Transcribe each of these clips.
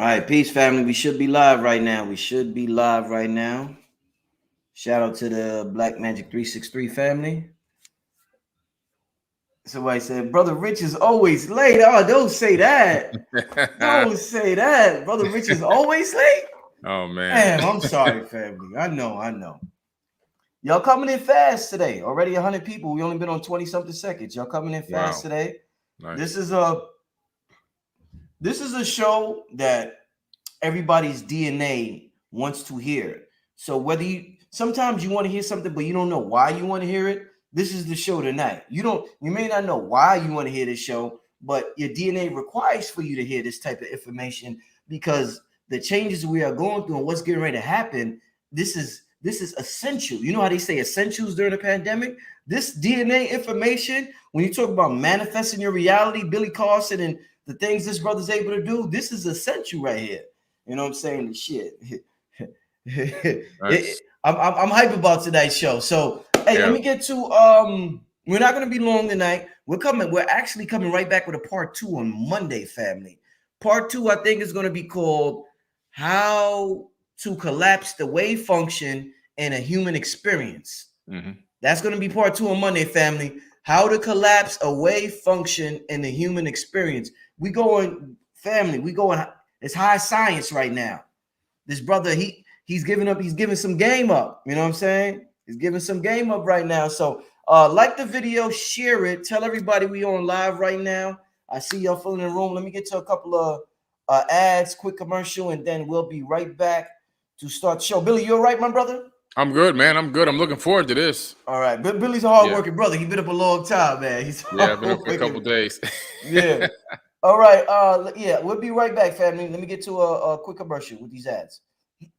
right, peace, family. We should be live right now. Shout out to the Black Magic 363 family. Somebody said, Brother Rich is always late. Oh, don't say that. Don't say that. Brother Rich is always late. Oh man. Damn, I'm sorry, family. I know. Y'all coming in fast today. Already 100 people. We only been on 20 something seconds. Y'all coming in fast today. Nice. This is a show that everybody's DNA wants to hear. So whether sometimes you want to hear something, but you don't know why you want to hear it. This is the show tonight. You may not know why you want to hear this show, but your DNA requires for you to hear this type of information because the changes we are going through and what's getting ready to happen, this is essential. You know how they say essentials during the pandemic? This DNA information, when you talk about manifesting your reality, Billy Carson and the things this brother's able to do, this is essential right here. You know what I'm saying? Shit. Nice. I'm hype about tonight's show. So hey, let me get to we're not gonna be long tonight. We're actually coming right back with a part 2 on Monday, family. Part 2, I think, is gonna be called How to Collapse the Wave Function in a Human Experience. Mm-hmm. That's gonna be part 2 on Monday, family. How to collapse a wave function in the human experience. We going, family, it's high science right now. This brother, he's giving some game up. You know what I'm saying? He's giving some game up right now. So like the video, share it, tell everybody we on live right now. I see y'all filling the room. Let me get to a couple of ads, quick commercial, and then we'll be right back to start the show. Billy, you all right, my brother? I'm good, man. I'm good. I'm looking forward to this. All right. Billy's a hard-working brother. He's been up a long time, man. I've been up for a couple days. Yeah. All right. We'll be right back, family. Let me get to a quick commercial with these ads.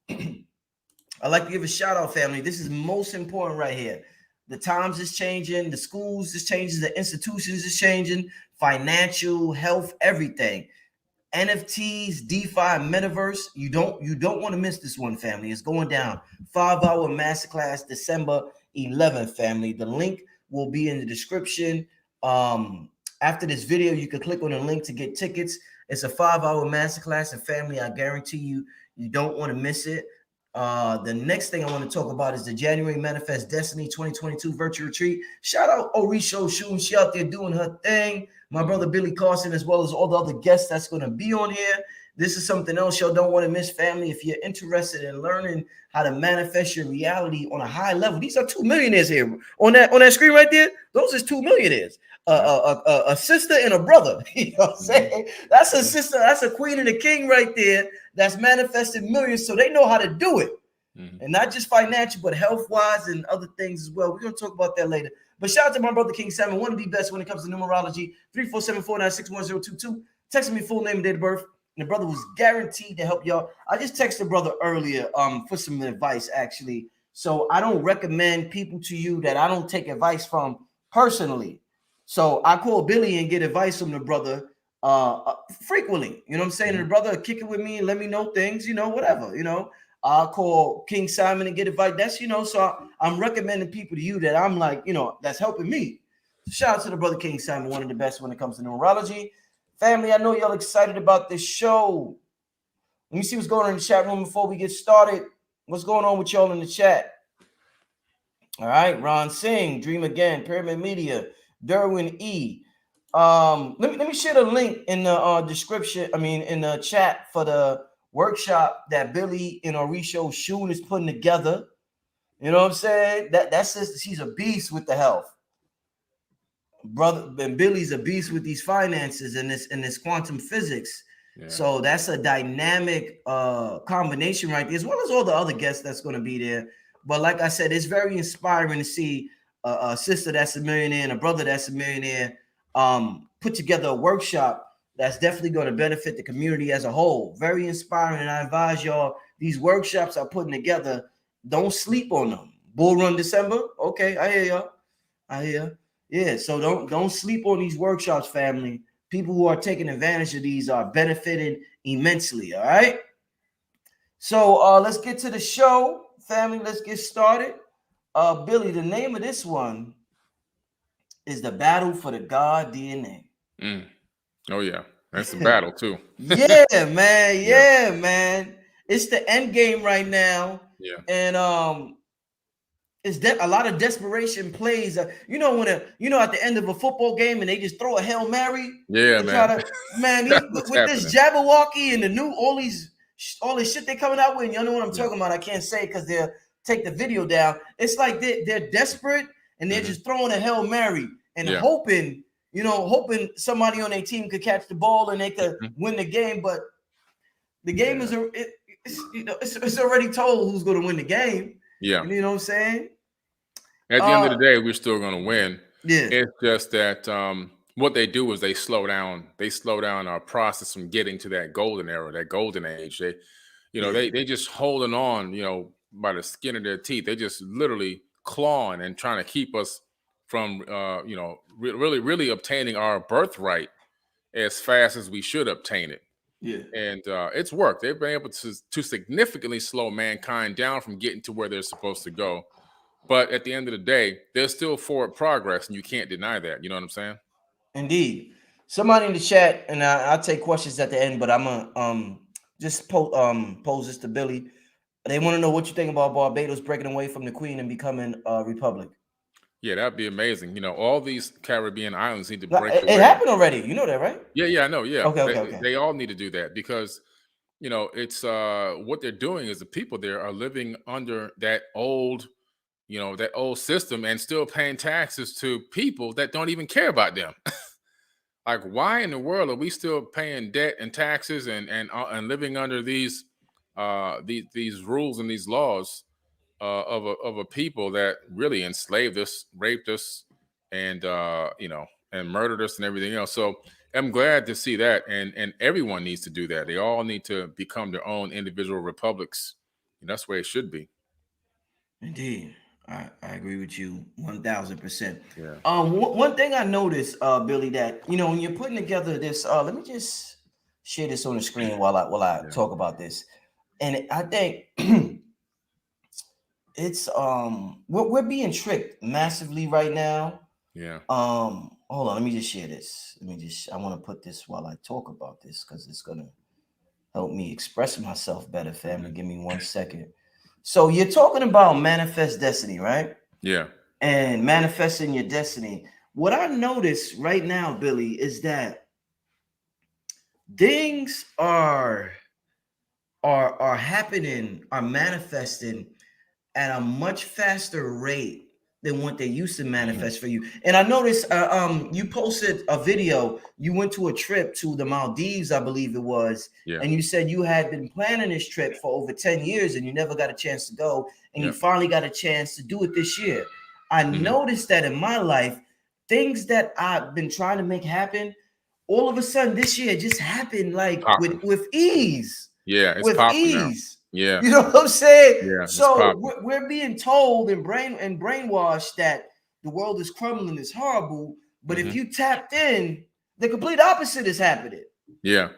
I'd like to give a shout out, family. This is most important right here. The times is changing, the schools is changing, the institutions is changing, financial, health, everything. NFTs, DeFi, Metaverse. You don't want to miss this one, family. It's going down. 5-hour masterclass, December 11th, family. The link will be in the description. After this video, you can click on the link to get tickets. It's a 5-hour masterclass, and family, I guarantee you don't want to miss it. The next thing I want to talk about is the January Manifest Destiny 2022 virtual retreat. Shout out Orisho Shun. She out there doing her thing. My brother Billy Carson, as well as all the other guests that's going to be on here. This is something else y'all don't want to miss, family. If you're interested in learning how to manifest your reality on a high level, these are 2 millionaires here on that screen right there. Those is 2 millionaires. A sister and a brother. You know what I'm saying? That's a sister. That's a queen and a king right there. That's manifested millions, so they know how to do it, and not just financial, but health-wise and other things as well. We're gonna talk about that later. But shout out to my brother King Simon, one of the best when it comes to numerology. 347-496-1022. Text me full name and date of birth. And the brother was guaranteed to help y'all. I just texted the brother earlier for some advice, actually. So I don't recommend people to you that I don't take advice from personally. So I call Billy and get advice from the brother frequently. You know what I'm saying? And the brother kick it with me and let me know things, whatever, I'll call King Simon and get advice. That's, so I'm recommending people to you that I'm like, that's helping me. Shout out to the brother King Simon, one of the best when it comes to numerology. Family, I know y'all excited about this show. Let me see what's going on in the chat room before we get started. What's going on with y'all in the chat? All right, Ron Singh, Dream Again, Pyramid Media, Derwin E. Let me share the link in the description. In the chat for the workshop that Billy and Orisho Shun is putting together. You know what I'm saying? That's just, she's a beast with the health, brother. And Billy's a beast with these finances and this quantum physics. Yeah. So that's a dynamic combination right there, as well as all the other guests that's going to be there. But like I said, it's very inspiring to see a sister that's a millionaire and a brother that's a millionaire put together a workshop that's definitely going to benefit the community as a whole. Very inspiring, and I advise y'all, these workshops are putting together, don't sleep on them. Bull Run December, okay, I hear y'all. I hear. Yeah, so don't sleep on these workshops, family. People who are taking advantage of these are benefiting immensely, all right? So let's get to the show, family. Let's get started. Billy, the name of this one is The Battle for the God DNA. Oh, yeah. That's a battle too. Yeah, man. Yeah, man. It's the end game right now. Yeah. And it's a lot of desperation plays. You know, when at the end of a football game and they just throw a Hail Mary. Yeah, They man. try to, man, That's what's with happening. this Jabberwocky and the new all this shit they're coming out with. And you know what I'm talking about? I can't say because they'll take the video down. It's like they're desperate and they're just throwing a Hail Mary and hoping somebody on their team could catch the ball and they could win the game. But the game it's already told who's going to win the game. Yeah. You know what I'm saying? At the end of the day, we're still going to win. Yeah. It's just that what they do is they slow down our process from getting to that golden era, that golden age. They just holding on, by the skin of their teeth. They just literally clawing and trying to keep us from, really obtaining our birthright as fast as we should obtain it. Yeah. And it's worked. They've been able to significantly slow mankind down from getting to where they're supposed to go. But at the end of the day, there's still forward progress, and you can't deny that. You know what I'm saying? Indeed. Somebody in the chat, and I'll take questions at the end, but I'm gonna just pose this to Billy. They want to know what you think about Barbados breaking away from the Queen and becoming a republic. Yeah, that'd be amazing. All these Caribbean islands need to break away. It happened already. You know that, right? Yeah, I know. Yeah. Okay. They all need to do that because, it's what they're doing is the people there are living under that old system and still paying taxes to people that don't even care about them. Like, why in the world are we still paying debt and taxes and living under these rules and these laws of a people that really enslaved us, raped us, and and murdered us and everything else? So I'm glad to see that, and everyone needs to do that. They all need to become their own individual republics. And that's the way it should be. Indeed. I agree with you 1,000%. Yeah. One thing I noticed, Billy, that when you're putting together this, let me just share this on the screen while I talk about this, and I think it's we're being tricked massively right now. Yeah. Hold on, let me just share this. I want to put this while I talk about this because it's gonna help me express myself better, family. Give me 1 second. So you're talking about manifest destiny, right? Yeah. And manifesting your destiny. What I notice right now, Billy, is that things are happening, are manifesting at a much faster rate than what they used to manifest for you. And I noticed you posted a video. You went to a trip to the Maldives, I believe it was. Yeah. And you said you had been planning this trip for over 10 years and you never got a chance to go. And you finally got a chance to do it this year. I noticed that in my life, things that I've been trying to make happen, all of a sudden this year just happened like with ease. Yeah, it's with popping ease. Now. Yeah. You know what I'm saying? Yeah. So we're being told and brainwashed that the world is crumbling, is horrible. But if you tapped in, the complete opposite is happening. Yeah.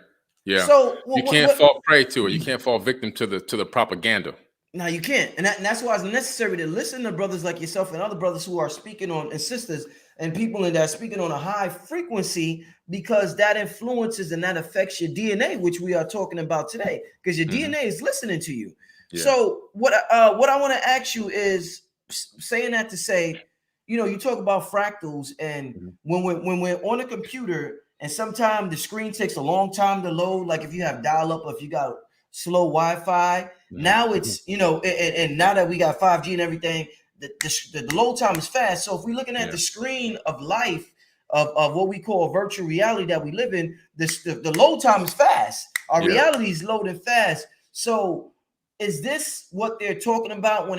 Yeah. So you can't fall prey to it. You can't fall victim to the propaganda. No, you can't. And that's why it's necessary to listen to brothers like yourself and other brothers who are speaking on, and sisters and people that are speaking on a high frequency, because that influences and that affects your DNA, which we are talking about today, because your DNA is listening to you. Yeah. So what I want to ask you is, saying that to say, you talk about fractals, and when we're on a computer and sometimes the screen takes a long time to load, like if you have dial-up or if you got slow Wi-Fi, now it's, and now that we got 5G and everything, the load time is fast. So if we're looking at the screen of life of what we call virtual reality that we live in, the load time is fast. Our reality is loading fast. So is this what they're talking about when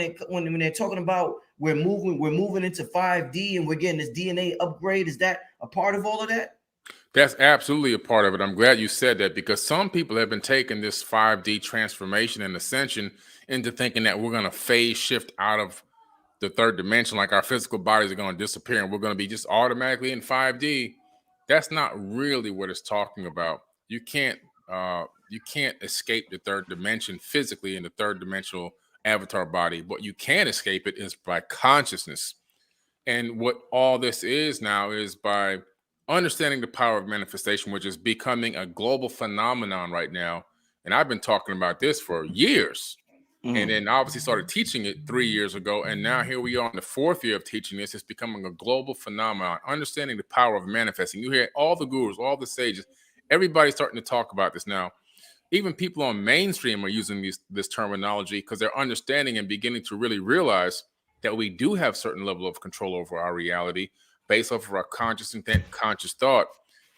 they're talking about we're moving into 5D and we're getting this DNA upgrade? Is that a part of all of that? That's absolutely a part of it. I'm glad you said that, because some people have been taking this 5D transformation and ascension into thinking that we're going to phase shift out of the third dimension, like our physical bodies are going to disappear and we're going to be just automatically in 5D. That's not really what it's talking about. You can't escape the third dimension physically in the third dimensional avatar body. What you can escape it is by consciousness. And what all this is now is by understanding the power of manifestation, which is becoming a global phenomenon right now. And I've been talking about this for years. And then obviously started teaching it 3 years ago. And now here we are in the 4th year of teaching this. It's becoming a global phenomenon, understanding the power of manifesting. You hear all the gurus, all the sages, everybody's starting to talk about this now. Even people on mainstream are using this terminology because they're understanding and beginning to really realize that we do have certain level of control over our reality based off of our conscious intent, conscious thought.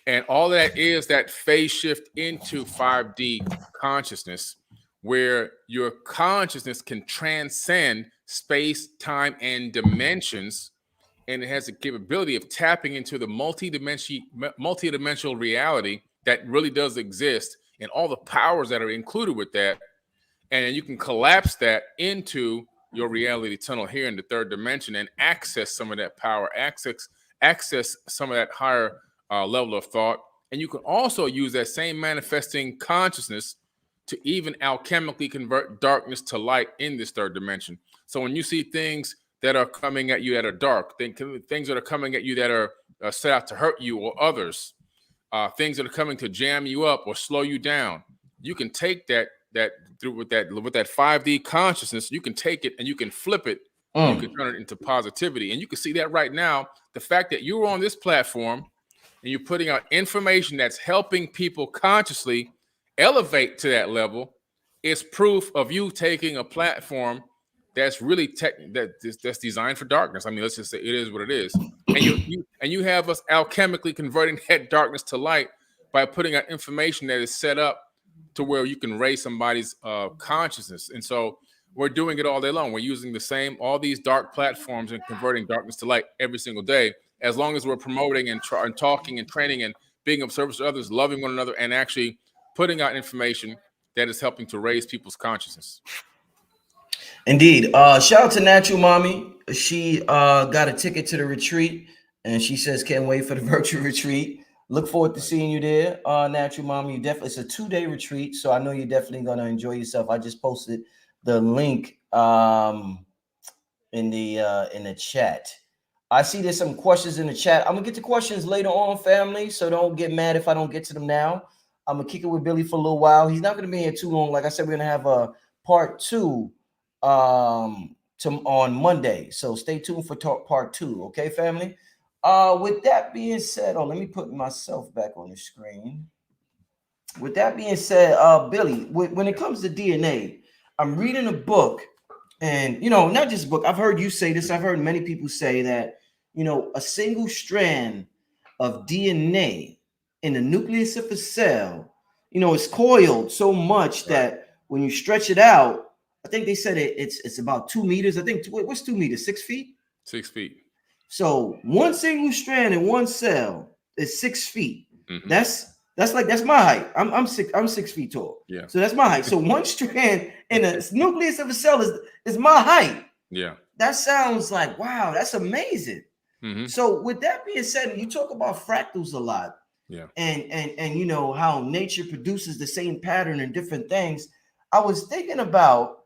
And all that is that phase shift into 5D consciousness, where your consciousness can transcend space, time, and dimensions. And it has the capability of tapping into the multi-dimensional reality that really does exist and all the powers that are included with that. And then you can collapse that into your reality tunnel here in the 3rd dimension and access some of that power, access some of that higher level of thought. And you can also use that same manifesting consciousness to even alchemically convert darkness to light in this 3rd dimension. So when you see things that are coming at you that are dark, things that are coming at you that are set out to hurt you or others, things that are coming to jam you up or slow you down, you can take that through with that 5D consciousness. You can take it and you can flip it. You can turn it into positivity. And you can see that right now. The fact that you're on this platform and you're putting out information that's helping people consciously elevate to that level is proof of you taking a platform that's really that's designed for darkness. I mean, let's just say it is what it is. And you have us alchemically converting that darkness to light by putting out information that is set up to where you can raise somebody's consciousness. And so we're doing it all day long. We're using all these dark platforms and converting darkness to light every single day, as long as we're promoting and talking and training and being of service to others, loving one another, and actually putting out information that is helping to raise people's consciousness. Indeed. Shout out to Natural Mommy. She got a ticket to the retreat, and she says can't wait for the virtual retreat. Look forward to seeing you there, Natural Mommy. It's a 2-day retreat, so I know you're definitely going to enjoy yourself. I just posted the link in the chat. I see there's some questions in the chat. I'm gonna get to questions later on, family, so don't get mad if I don't get to them now. I'm gonna kick it with Billy for a little while. He's not gonna be here too long. Like I said, we're gonna have a part 2 on Monday, so stay tuned for part 2. Okay, family. With that being said, let me put myself back on the screen. With that being said, Billy, when it comes to DNA, I'm reading a book, and not just a book. I've heard you say this. I've heard many people say that a single strand of DNA in the nucleus of a cell, is coiled so much that when you stretch it out, I think they said it's about 2 meters. I think what's 2 meters? 6 feet. 6 feet. So one single strand in one cell is 6 feet. Mm-hmm. That's my height. I'm 6 feet tall. Yeah. So that's my height. So one strand in the nucleus of a cell is my height. Yeah. That sounds like, wow, that's amazing. Mm-hmm. So with that being said, you talk about fractals a lot. Yeah. And how nature produces the same pattern and different things. I was thinking about,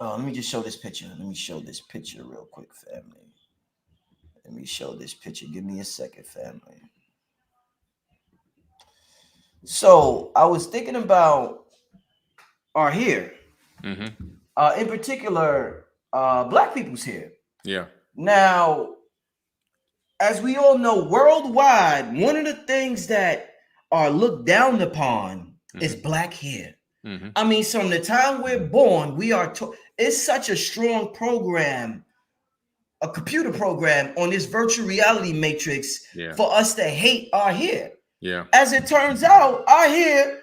let me just show this picture. Let me show this picture real quick, family. Let me show this picture. Give me a second, family. So I was thinking about our hair, in particular, Black people's hair. Yeah. Now, as we all know, worldwide, one of the things that are looked down upon is Black hair. Mm-hmm. I mean, from the time we're born, we are it's such a strong program, a computer program on this virtual reality matrix for us to hate our hair. Yeah. As it turns out, our hair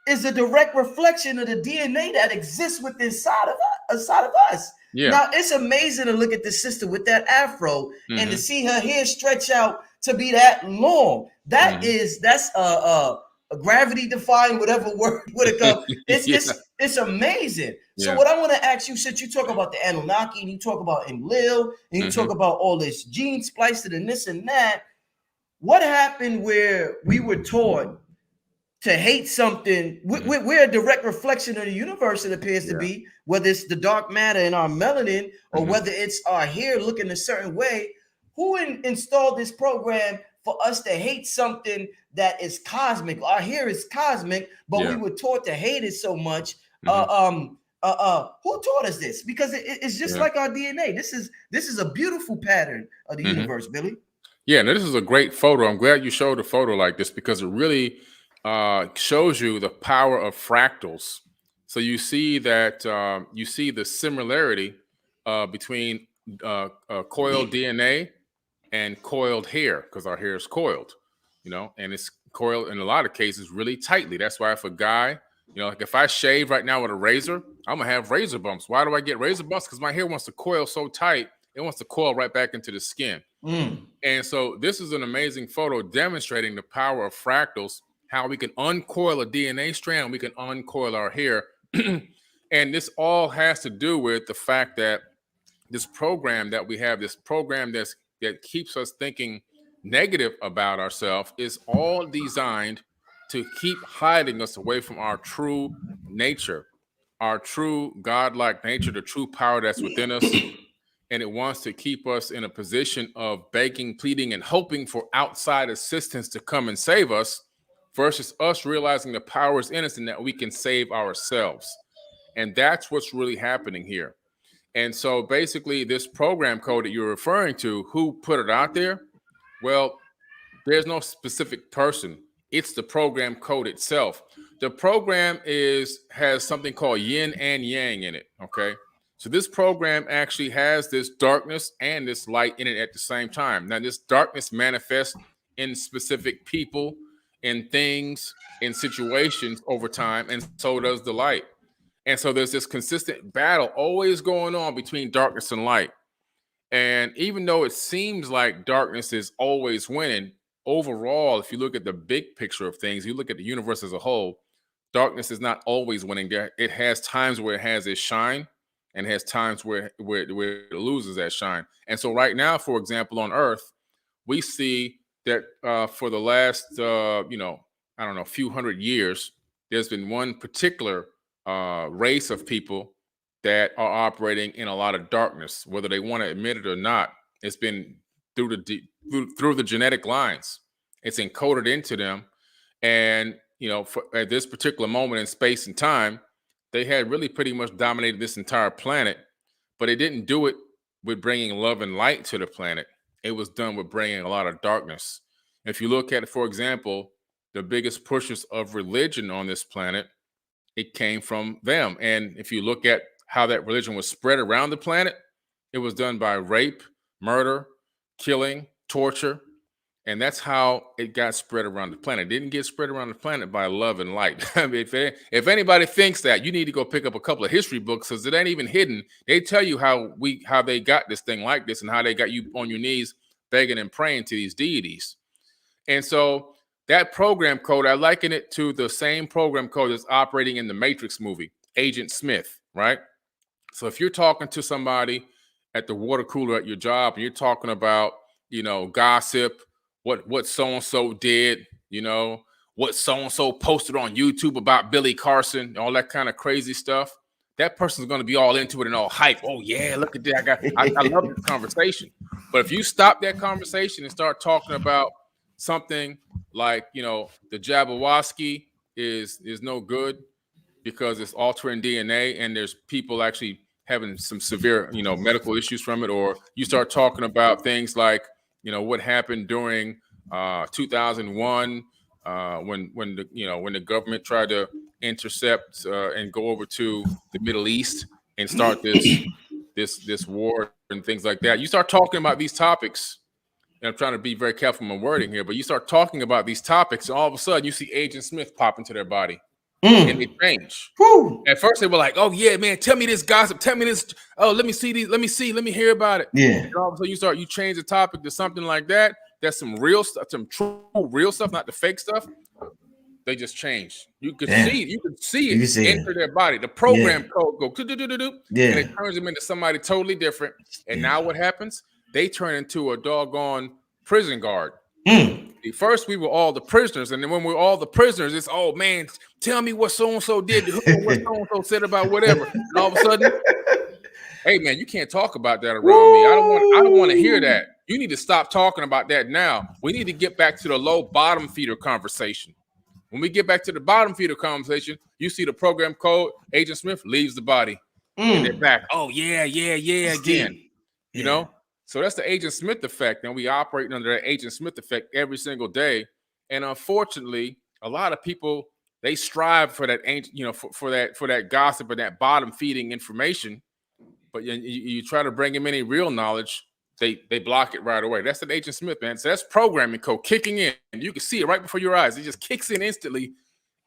is a direct reflection of the DNA that exists within inside of us. Yeah. Now it's amazing to look at the sister with that afro and to see her hair stretch out to be that long. That's a gravity defying, whatever word would it come. It's amazing. So what I want to ask you, since you talk about the Anunnaki, and you talk about Enlil, and you talk about all this gene splicing and this and that, what happened where we were taught to hate something? We're a direct reflection of the universe, it appears to be, whether it's the dark matter in our melanin or whether it's our hair looking a certain way. Who installed this program for us to hate something that is cosmic. Our hair is cosmic, but we were taught to hate it so much. Who taught us this? Because it's just like our DNA. This is a beautiful pattern of the universe, Billy. Yeah, now this is a great photo. I'm glad you showed a photo like this because it really shows you the power of fractals. So you see that you see the similarity between coiled DNA and coiled hair, because our hair is coiled, and it's coiled in a lot of cases really tightly. That's why if a guy, like if I shave right now with a razor, I'm gonna have razor bumps. Why do I get razor bumps? Because my hair wants to coil so tight, it wants to coil right back into the skin. And so this is an amazing photo demonstrating the power of fractals, how we can uncoil a DNA strand, we can uncoil our hair. And this all has to do with the fact that this program that we have, this program that keeps us thinking negative about ourselves, is all designed to keep hiding us away from our true nature, our true godlike nature, the true power that's within us. And it wants to keep us in a position of begging, pleading, and hoping for outside assistance to come and save us, versus us realizing the power is in us and that we can save ourselves. And that's what's really happening here. And so basically this program code that you're referring to, who put it out there? Well, there's no specific person. It's the program code itself. The program has something called yin and yang in it, okay? So this program actually has this darkness and this light in it at the same time. Now, this darkness manifests in specific people, in things, in situations over time, and so does the light. And so there's this consistent battle always going on between darkness and light. And even though it seems like darkness is always winning, overall, if you look at the big picture of things, you look at the universe as a whole, darkness is not always winning. It has times where it has its shine, and has times where it loses that shine. And so right now, for example, on Earth, we see that for the last, few hundred years, there's been one particular race of people that are operating in a lot of darkness, whether they want to admit it or not. It's been through the genetic lines. It's encoded into them. And, at this particular moment in space and time, they had really pretty much dominated this entire planet, but they didn't do it with bringing love and light to the planet. It was done with bringing a lot of darkness. If you look at, for example, the biggest pushers of religion on this planet, it came from them. And if you look at how that religion was spread around the planet, it was done by rape, murder, killing, torture. And that's how it got spread around the planet. It didn't get spread around the planet by love and light. I mean, if anybody thinks that, you need to go pick up a couple of history books, because it ain't even hidden. They tell you how they got this thing like this, and how they got you on your knees begging and praying to these deities. And so that program code, I liken it to the same program code that's operating in the Matrix movie, Agent Smith, right? So if you're talking to somebody at the water cooler at your job, and you're talking about, gossip, what so-and-so did, what so-and-so posted on YouTube about Billy Carson, all that kind of crazy stuff, that person's going to be all into it and all hype. Oh yeah, look at that. I love this conversation. But if you stop that conversation and start talking about something like, the Jabberwocky is no good because it's altering DNA, and there's people actually having some severe, medical issues from it, or you start talking about things like, what happened during 2001 when the government tried to intercept and go over to the Middle East and start this war and things like that. You start talking about these topics, and I'm trying to be very careful with my wording here, but you start talking about these topics, and all of a sudden you see Agent Smith pop into their body. And they change. At first they were like, oh yeah, man, tell me this gossip, tell me this. Oh, let me see these, let me hear about it. Yeah. And all of a sudden you change the topic to something like that. That's some real stuff, some true real stuff, not the fake stuff. They just change. You could see it enter their body. The program code go and it turns them into somebody totally different. And now what happens? They turn into a doggone prison guard. First, we were all the prisoners, and then when we're all the prisoners, it's, oh man, tell me what so and so did, what so and so said about whatever. And all of a sudden, hey man, you can't talk about that around me. I don't want to hear that. You need to stop talking about that now. We need to get back to the low bottom feeder conversation. When we get back to the bottom feeder conversation, you see the program code, Agent Smith leaves the body. And they're back. Oh, yeah, That's again. deep. You know? So that's the Agent Smith effect. And we operate under that Agent Smith effect every single day. And unfortunately, a lot of people, they strive for that, for that gossip and that bottom feeding information. But you try to bring them any real knowledge, they block it right away. That's an Agent Smith, man. So that's programming code kicking in. And you can see it right before your eyes. It just kicks in instantly.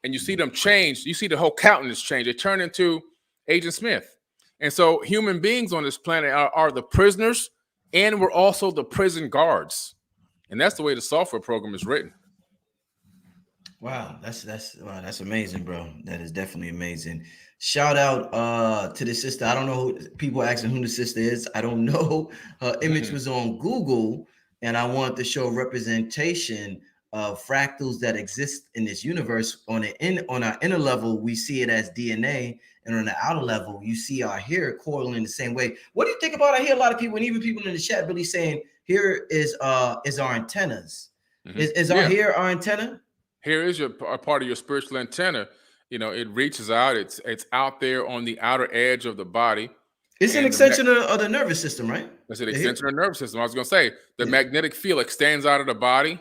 And you see them change. You see the whole countenance change. They turn into Agent Smith. And so human beings on this planet are the prisoners, and we're also the prison guards. And that's the way the software program is written. Wow, that's amazing, bro. That is definitely amazing. Shout out to the sister. I don't know people asking who the sister is. I don't know. Her image was on Google, and I wanted to show representation of fractals that exist in this universe. On our inner level, we see it as DNA, and on the outer level, you see our hair coiling in the same way. What do you think about? I hear a lot of people, and even people in the chat, really saying, "Here is our antennas. Is our hair our antenna?" Here is a part of your spiritual antenna. You know, it reaches out. It's out there on the outer edge of the body. It's an extension of the nervous system, right? It's an extension of the nervous system. I was going to say the magnetic field extends out of the body,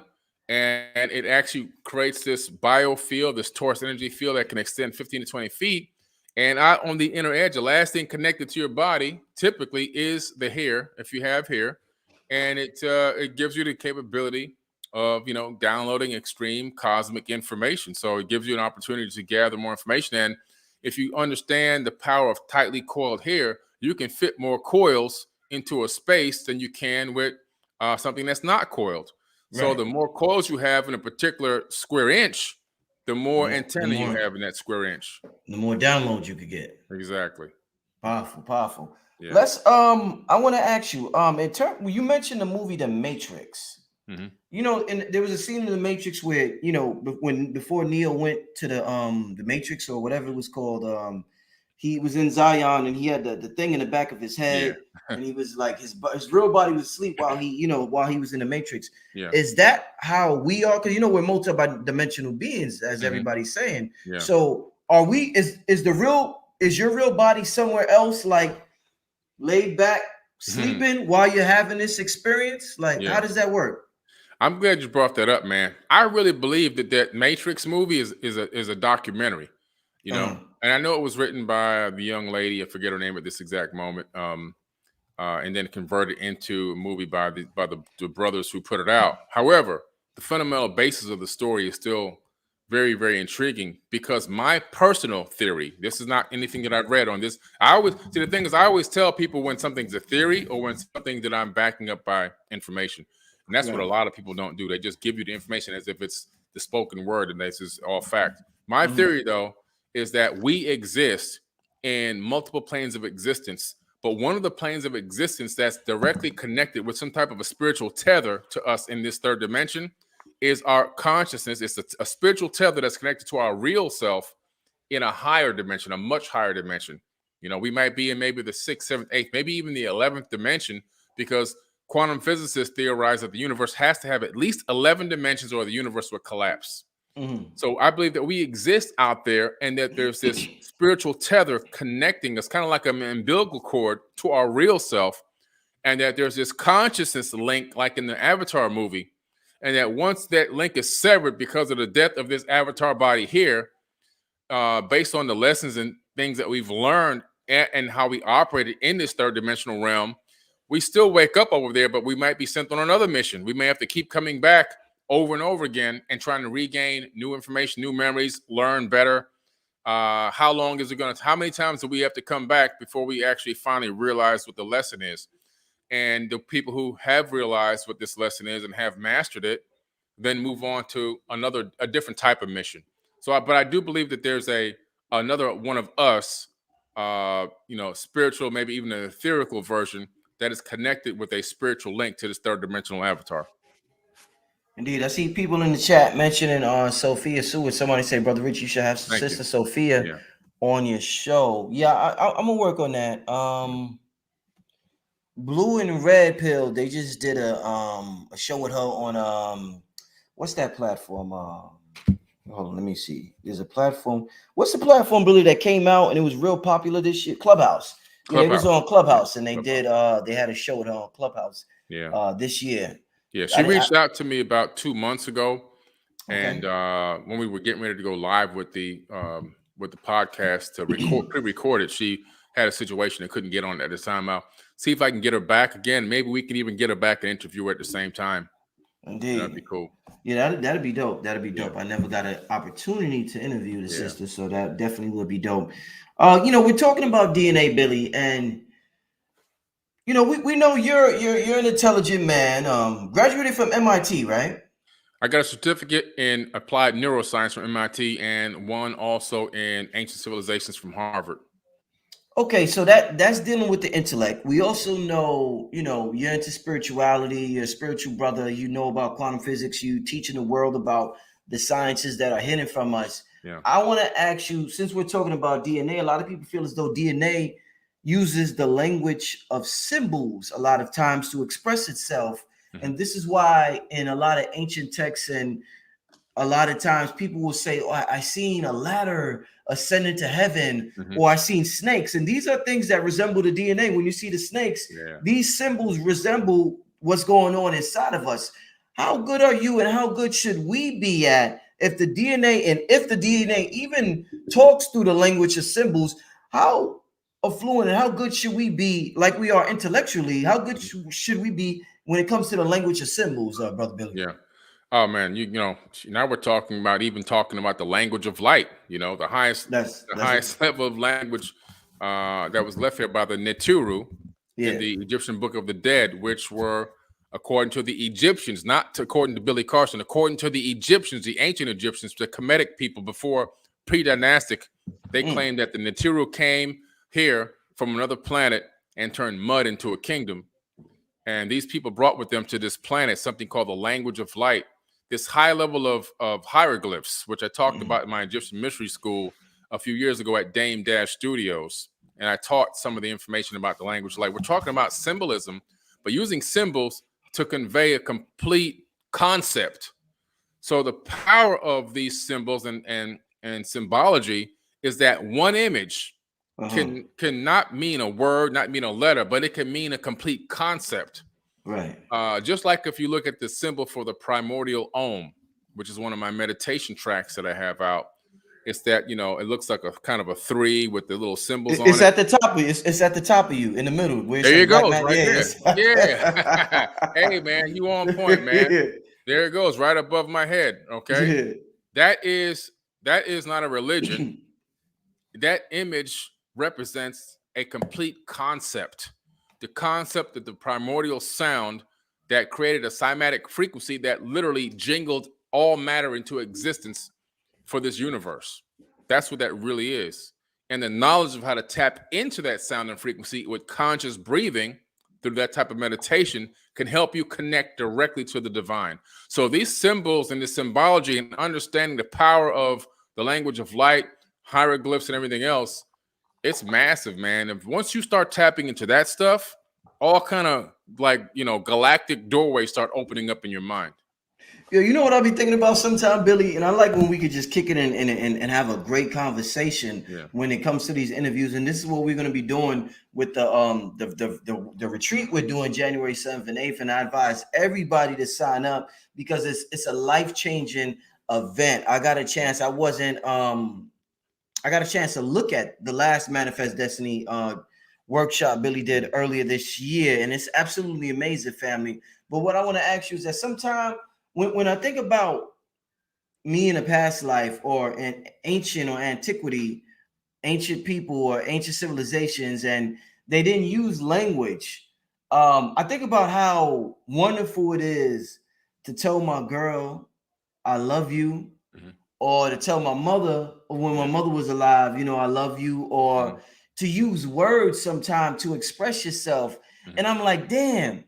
and it actually creates this biofield, this torus energy field that can extend 15 to 20 feet. And out on the inner edge, the last thing connected to your body typically is the hair, if you have hair, and it gives you the capability of downloading extreme cosmic information. So it gives you an opportunity to gather more information. And if you understand the power of tightly coiled hair, you can fit more coils into a space than you can with something that's not coiled. Right. So the more coils you have in a particular square inch, the more antenna you have in that square inch. The more downloads you could get. Exactly. Powerful. Yeah. Let's I want to ask you, you mentioned the movie The Matrix. Mm-hmm. And there was a scene in The Matrix where, before Neo went to the Matrix or whatever it was called, he was in Zion and he had the thing in the back of his head, and he was like his real body was asleep while he was in the Matrix. Yeah. Is that how we are? Because we're multi-dimensional beings, as everybody's saying. Yeah. So are we? Is your real body somewhere else, like laid back, sleeping while you're having this experience? Like, how does that work? I'm glad you brought that up, man. I really believe that Matrix movie is a documentary, and I know it was written by the young lady, I forget her name at this exact moment, and then converted into a movie by the brothers who put it out. However, the fundamental basis of the story is still very, very intriguing, because my personal theory, this is not anything that I've read on this. The thing is, I always tell people when something's a theory or when something that I'm backing up by information. And that's what a lot of people don't do. They just give you the information as if it's the spoken word and this is all fact. My theory, though, is that we exist in multiple planes of existence. But one of the planes of existence that's directly connected with some type of a spiritual tether to us in this third dimension is our consciousness. It's a spiritual tether that's connected to our real self in a higher dimension, a much higher dimension. We might be in maybe the 6th, 7th, 8th, maybe even the 11th dimension, because quantum physicists theorize that the universe has to have at least 11 dimensions or the universe would collapse. Mm-hmm. So I believe that we exist out there and that there's this spiritual tether connecting us, kind of like an umbilical cord, to our real self, and that there's this consciousness link like in the Avatar movie, and that once that link is severed because of the death of this avatar body here, based on the lessons and things that we've learned and how we operated in this third dimensional realm, we still wake up over there, but we might be sent on another mission. We may have to keep coming back over and over again and trying to regain new information, new memories, learn better. How long is it going to, how many times do we have to come back before we actually finally realize what the lesson is? And the people who have realized what this lesson is and have mastered it, then move on to a different type of mission. So, but I do believe that there's another one of us, spiritual, maybe even an etherical version that is connected with a spiritual link to this third dimensional avatar. Indeed. I see people in the chat mentioning Sophia Sue. Somebody say, Brother Rich, you should have Sister Sophia on your show. Yeah, I'm gonna work on that. Blue and Red Pill, they just did a show with her on what's that platform? Hold on, let me see. There's a platform. What's the platform, Billy, that came out and it was real popular this year? Clubhouse. Yeah, it was on Clubhouse, and they they had a show with her on Clubhouse. Yeah. This year. Yeah, she reached out to me about 2 months ago, and when we were getting ready to go live with the podcast to pre-record it, she had a situation and couldn't get on at the time. I'll see if I can get her back again. Maybe we can even get her back and interview her at the same time. Indeed, that'd be cool. Yeah, that'd be dope. That'd be dope. I never got an opportunity to interview the sister, so that definitely would be dope. We're talking about DNA, Billy, and we know you're an intelligent man. Graduated from MIT, right? I got a certificate in applied neuroscience from MIT and one also in ancient civilizations from Harvard. Okay, so that's dealing with the intellect. We also know, you're into spirituality, you're a spiritual brother, you know about quantum physics, you teaching the world about the sciences that are hidden from us. Yeah. I want to ask you, since we're talking about DNA, a lot of people feel as though DNA uses the language of symbols a lot of times to express itself. Mm-hmm. And this is why in a lot of ancient texts and a lot of times people will say, oh, I seen a ladder ascending to heaven, mm-hmm. or I seen snakes. And these are things that resemble the DNA. When you see the snakes, these symbols resemble what's going on inside of us. How good are you and how good should we be at if the DNA even talks through the language of symbols? How affluent and how good should we be, like we are intellectually? How good should we be when it comes to the language of symbols, Brother Billy? Yeah. Oh man, now we're talking about the language of light. The highest level of language that was left here by the Netiru in the Egyptian Book of the Dead, which were, according to the Egyptians, not according to Billy Carson, according to the Egyptians, the ancient Egyptians, the Kemetic people before pre-dynastic, they claimed that the Netiru came here from another planet and turned mud into a kingdom. And these people brought with them to this planet something called the language of light, this high level of hieroglyphs, which I talked about in my Egyptian mystery school a few years ago at Dame Dash Studios. And I taught some of the information about the language of light. We're talking about symbolism, but using symbols to convey a complete concept. So the power of these symbols and symbology is that one image can not mean a word, not mean a letter, but it can mean a complete concept. Right. Just like if you look at the symbol for the primordial Om, which is one of my meditation tracks that I have out, it's that, it looks like a kind of a 3 with the little symbols on it. It's at the top of you. It's at the top of you in the middle. There you go, right there. Yeah. Hey, man, you on point, man. There it goes, right above my head. Okay. Yeah. That is not a religion. That image represents a complete concept. The concept of the primordial sound that created a cymatic frequency that literally jingled all matter into existence for this universe. That's what that really is. And the knowledge of how to tap into that sound and frequency with conscious breathing through that type of meditation can help you connect directly to the divine. So these symbols and this symbology and understanding the power of the language of light, hieroglyphs, and everything else, it's massive, man. If once you start tapping into that stuff, all kind of galactic doorways start opening up in your mind. Yo, you know what I'll be thinking about sometime, Billy? And I like when we could just kick it in and have a great conversation when it comes to these interviews. And this is what we're going to be doing with the retreat we're doing January 7th and 8th. And I advise everybody to sign up because it's a life-changing event. I got a chance to look at the last Manifest Destiny workshop Billy did earlier this year, and it's absolutely amazing, family. But what I want to ask you is that sometime when I think about me in a past life or in ancient or antiquity, ancient people or ancient civilizations, and they didn't use language, I think about how wonderful it is to tell my girl, I love you, or to tell my mother when my mother was alive, I love you, or to use words sometime to express yourself. And I'm like, damn,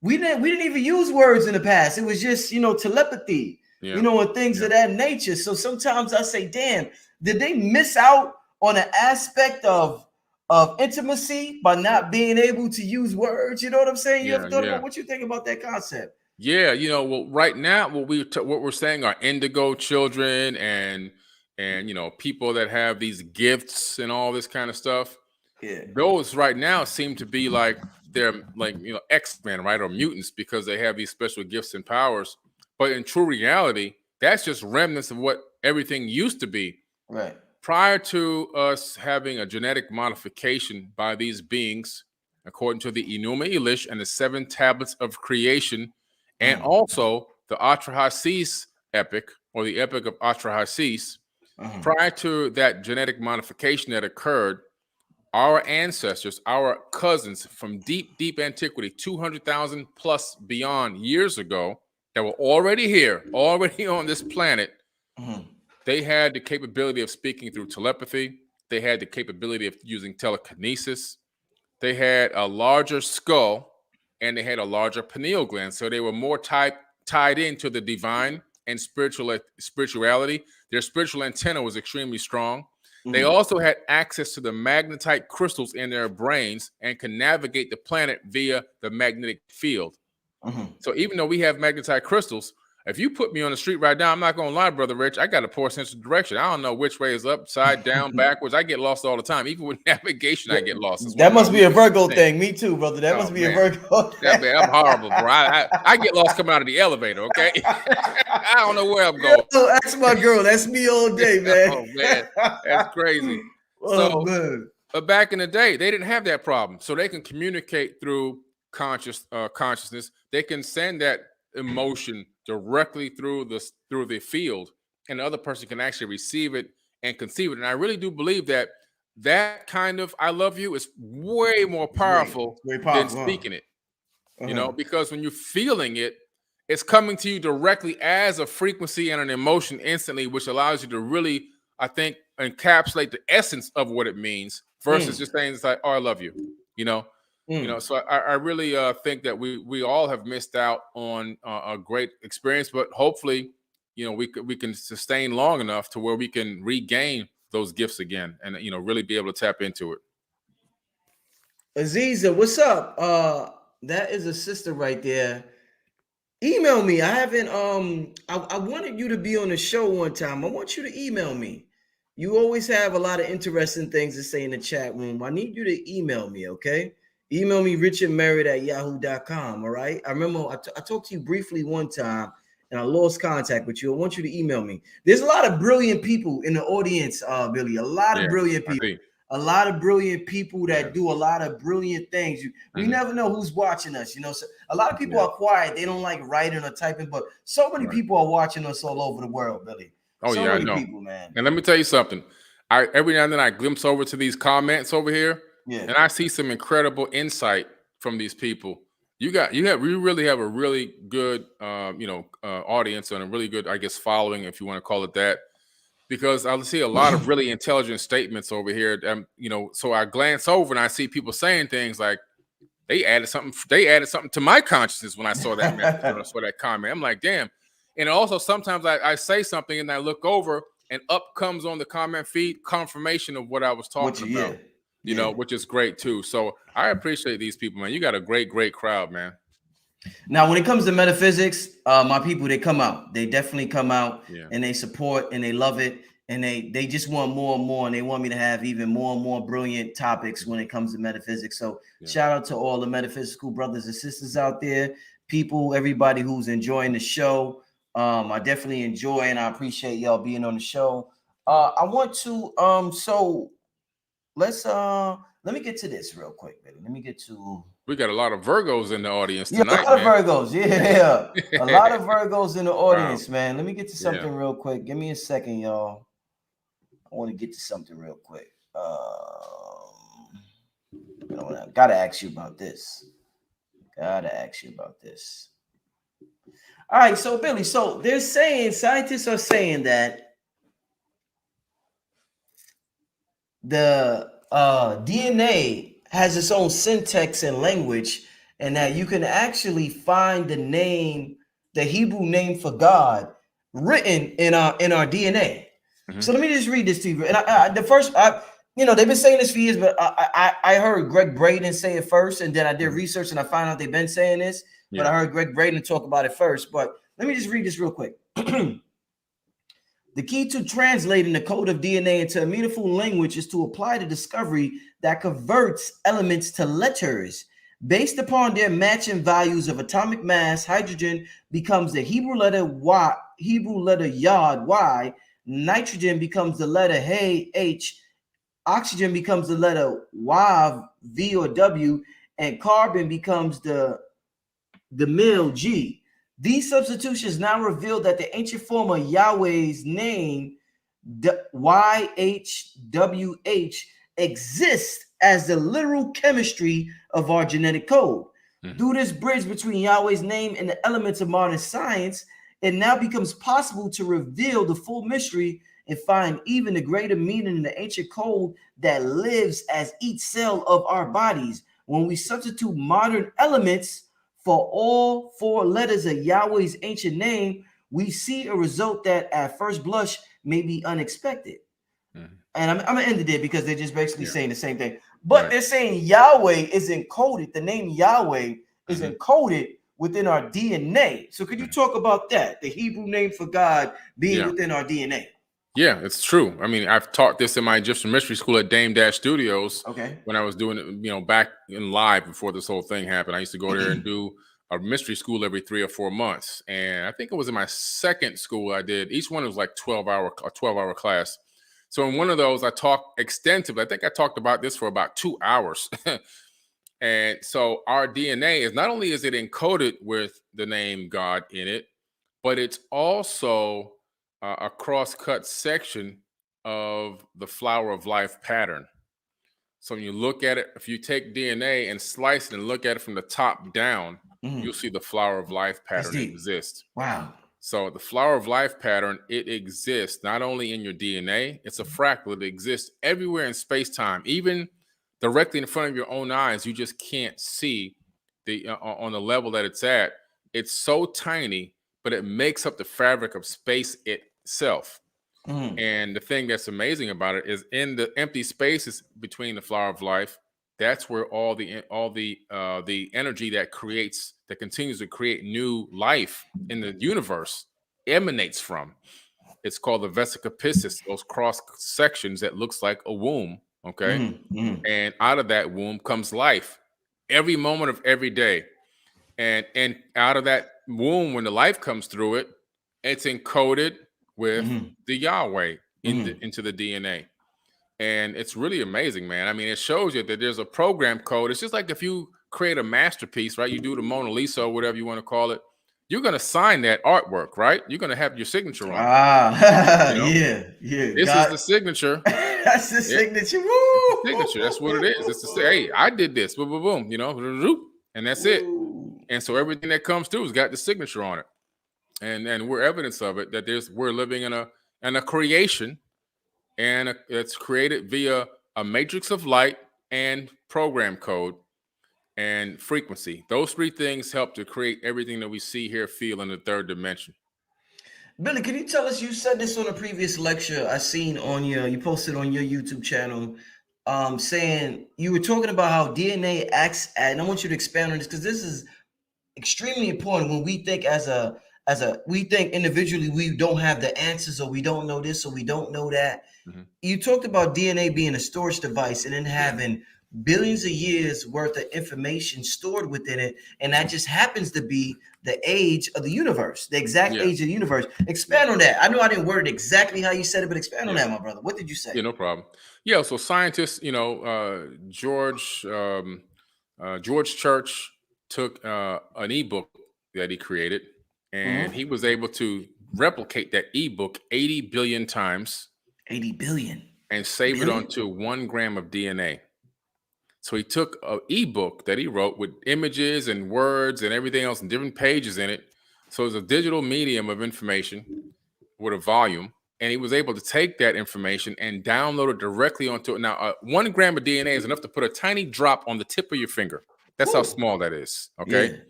we didn't even use words in the past. It was just, telepathy, and things of that nature. So sometimes I say, damn, did they miss out on an aspect of of intimacy by not being able to use words. You know what I'm saying? You Yeah, ever thought yeah. about what you think about that concept? Yeah, well, right now, what we're saying are indigo children and people that have these gifts and all this kind of stuff. Yeah. Those right now seem to be like they're like X-Men, right, or mutants because they have these special gifts and powers. But in true reality, that's just remnants of what everything used to be. Right. Prior to us having a genetic modification by these beings, according to the Enuma Elish and the 7 tablets of creation, and also the Atrahasis epic, or the epic of Atrahasis, prior to that genetic modification that occurred, our ancestors, our cousins from deep, deep antiquity, 200,000 plus beyond years ago, that were already here, already on this planet, they had the capability of speaking through telepathy. They had the capability of using telekinesis. They had a larger skull and they had a larger pineal gland. So they were more tied into the divine and spirituality. Their spiritual antenna was extremely strong. They also had access to the magnetite crystals in their brains and can navigate the planet via the magnetic field. So even though we have magnetite crystals, if you put me on the street right now, I'm not going to lie, Brother Rich, I got a poor sense of direction. I don't know which way is upside down, backwards. I get lost all the time. Even with navigation, I get lost. That must be a Virgo thing. Me too, brother. That must be a Virgo thing. I'm horrible, bro. I get lost coming out of the elevator, okay? I don't know where I'm going. Yo, that's my girl. That's me all day, man. Oh, man. That's crazy. Man. But back in the day, they didn't have that problem. So they can communicate through consciousness. They can send that emotion directly through the field, and the other person can actually receive it and conceive it. And I really do believe that kind of "I love you" is way more powerful, than speaking it. Because when you're feeling it, it's coming to you directly as a frequency and an emotion instantly, which allows you to really, I think, encapsulate the essence of what it means versus just saying it's like, "Oh, I love you," So I really think that we all have missed out on a great experience, but hopefully, we can sustain long enough to where we can regain those gifts again, and really be able to tap into it. Aziza, what's up? That is a sister right there. Email me. I haven't. I wanted you to be on the show one time. I want you to email me. You always have a lot of interesting things to say in the chat room. I need you to email me, okay? Email me richardmerritt@yahoo.com. All right. I remember I talked to you briefly one time and I lost contact with you. I want you to email me. There's a lot of brilliant people in the audience, Billy. A lot of brilliant people. A lot of brilliant people that do a lot of brilliant things. We never know who's watching us. So a lot of people are quiet. They don't like writing or typing, but so many people are watching us all over the world, Billy. Oh, so many people, man. And let me tell you something. Every now and then I glimpse over to these comments over here. And I see some incredible insight from these people. We really have a really good, audience and a really good, I guess, following, if you want to call it that, because I see a lot of really intelligent statements over here. So I glance over and I see people saying things like they added something to my consciousness when I saw that message or I saw that comment. I'm like, damn. And also sometimes I say something and I look over and up comes on the comment feed confirmation of what I was talking about. Which is great too. So I appreciate these people, man. You got a great crowd, man. Now, when it comes to metaphysics, my people, they come out. They definitely come out and they support and they love it. And they just want more and more. And they want me to have even more and more brilliant topics when it comes to metaphysics. So shout out to all the metaphysical brothers and sisters out there, people, everybody who's enjoying the show. I definitely enjoy and I appreciate y'all being on the show. I want to, so let me get to this real quick, baby. Let me get to. We got a lot of Virgos in the audience tonight. A lot of Virgos, a lot of Virgos in the audience, man. Let me get to something real quick. Give me a second, y'all. I want to get to something real quick. I gotta ask you about this. All right, so Billy, so scientists are saying that the DNA has its own syntax and language, and that you can actually find the Hebrew name for God written in our DNA. So let me just read this to you. And you know, they've been saying this for years, but I heard Greg Braden say it first, and then I did research and I found out they've been saying this, but I heard Greg Braden talk about it first. But let me just read this real quick. The key to translating the code of DNA into a meaningful language is to apply the discovery that converts elements to letters. Based upon their matching values of atomic mass, hydrogen becomes the Hebrew letter Y, Yod, Y, nitrogen becomes the letter H, oxygen becomes the letter Y, V or W, and carbon becomes the mil, G. These substitutions now reveal that the ancient form of Yahweh's name, YHWH, exists as the literal chemistry of our genetic code. Through this bridge between Yahweh's name and the elements of modern science, it now becomes possible to reveal the full mystery and find even the greater meaning in the ancient code that lives as each cell of our bodies. When we substitute modern elements for all four letters of Yahweh's ancient name, we see a result that at first blush may be unexpected. And I'm going to end it there because they're just basically saying the same thing. But they're saying Yahweh is encoded. The name Yahweh is encoded within our DNA. So could you talk about that? The Hebrew name for God being within our DNA. Yeah, it's true. I mean, I've taught this in my Egyptian mystery school at Dame Dash Studios. Okay. When I was doing it, you know, back in live before this whole thing happened. I used to go there and do a mystery school every 3 or 4 months. And I think it was in my second school I did. Each one was like a 12-hour class. So in one of those, I talked extensively. I think I talked about this for about 2 hours. And so our DNA is not only is it encoded with the name God in it, but it's also a cross-cut section of the flower of life pattern. So when you look at it, if you take DNA and slice it and look at it from the top down, you'll see the flower of life pattern exist. Wow. So the flower of life pattern, it exists not only in your DNA, it's a fractal. It exists everywhere in space-time, even directly in front of your own eyes. You just can't see the on the level that it's at. It's so tiny, but it makes up the fabric of space itself. And the thing that's amazing about it is in the empty spaces between the flower of life, that's where all the energy that continues to create new life in the universe emanates from. It's called the vesica piscis, those cross sections that looks like a womb. Okay. And out of that womb comes life every moment of every day. And out of that womb, when the life comes through it, it's encoded with the Yahweh into the DNA. And it's really amazing, man. I mean, it shows you that there's a program code. It's just like if you create a masterpiece, right? You do the Mona Lisa or whatever you want to call it. You're going to sign that artwork, right? You're going to have your signature on it. You know? Yeah. This is the signature. That's the signature. Woo! Signature. That's what it is. It's to say, hey, I did this. Boom, boom, boom. You know, and that's it. And so everything that comes through has got the signature on it. And we're evidence of it, that we're living in a creation, and it's created via a matrix of light and program code and frequency. Those three things help to create everything that we see, hear, feel in the third dimension. Billy, can you tell us, you said this on a previous lecture I seen on you posted on your YouTube channel, saying you were talking about how DNA acts at, and I want you to expand on this because this is extremely important when we think we think individually we don't have the answers, or we don't know this, or we don't know that. You talked about DNA being a storage device and then having billions of years worth of information stored within it, and that just happens to be the age of the universe, the exact age of the universe. Expand on that. I know I didn't word it exactly how you said it, but expand on that, my brother. What did you say? Yeah, no problem. Yeah, so scientists, George Church took an ebook that he created, and he was able to replicate that ebook 80 billion times. 80 billion. And save it onto 1 gram of DNA. So he took an ebook that he wrote with images and words and everything else and different pages in it. So it's a digital medium of information with a volume. And he was able to take that information and download it directly onto it. Now, 1 gram of DNA is enough to put a tiny drop on the tip of your finger. That's how small that is. Okay.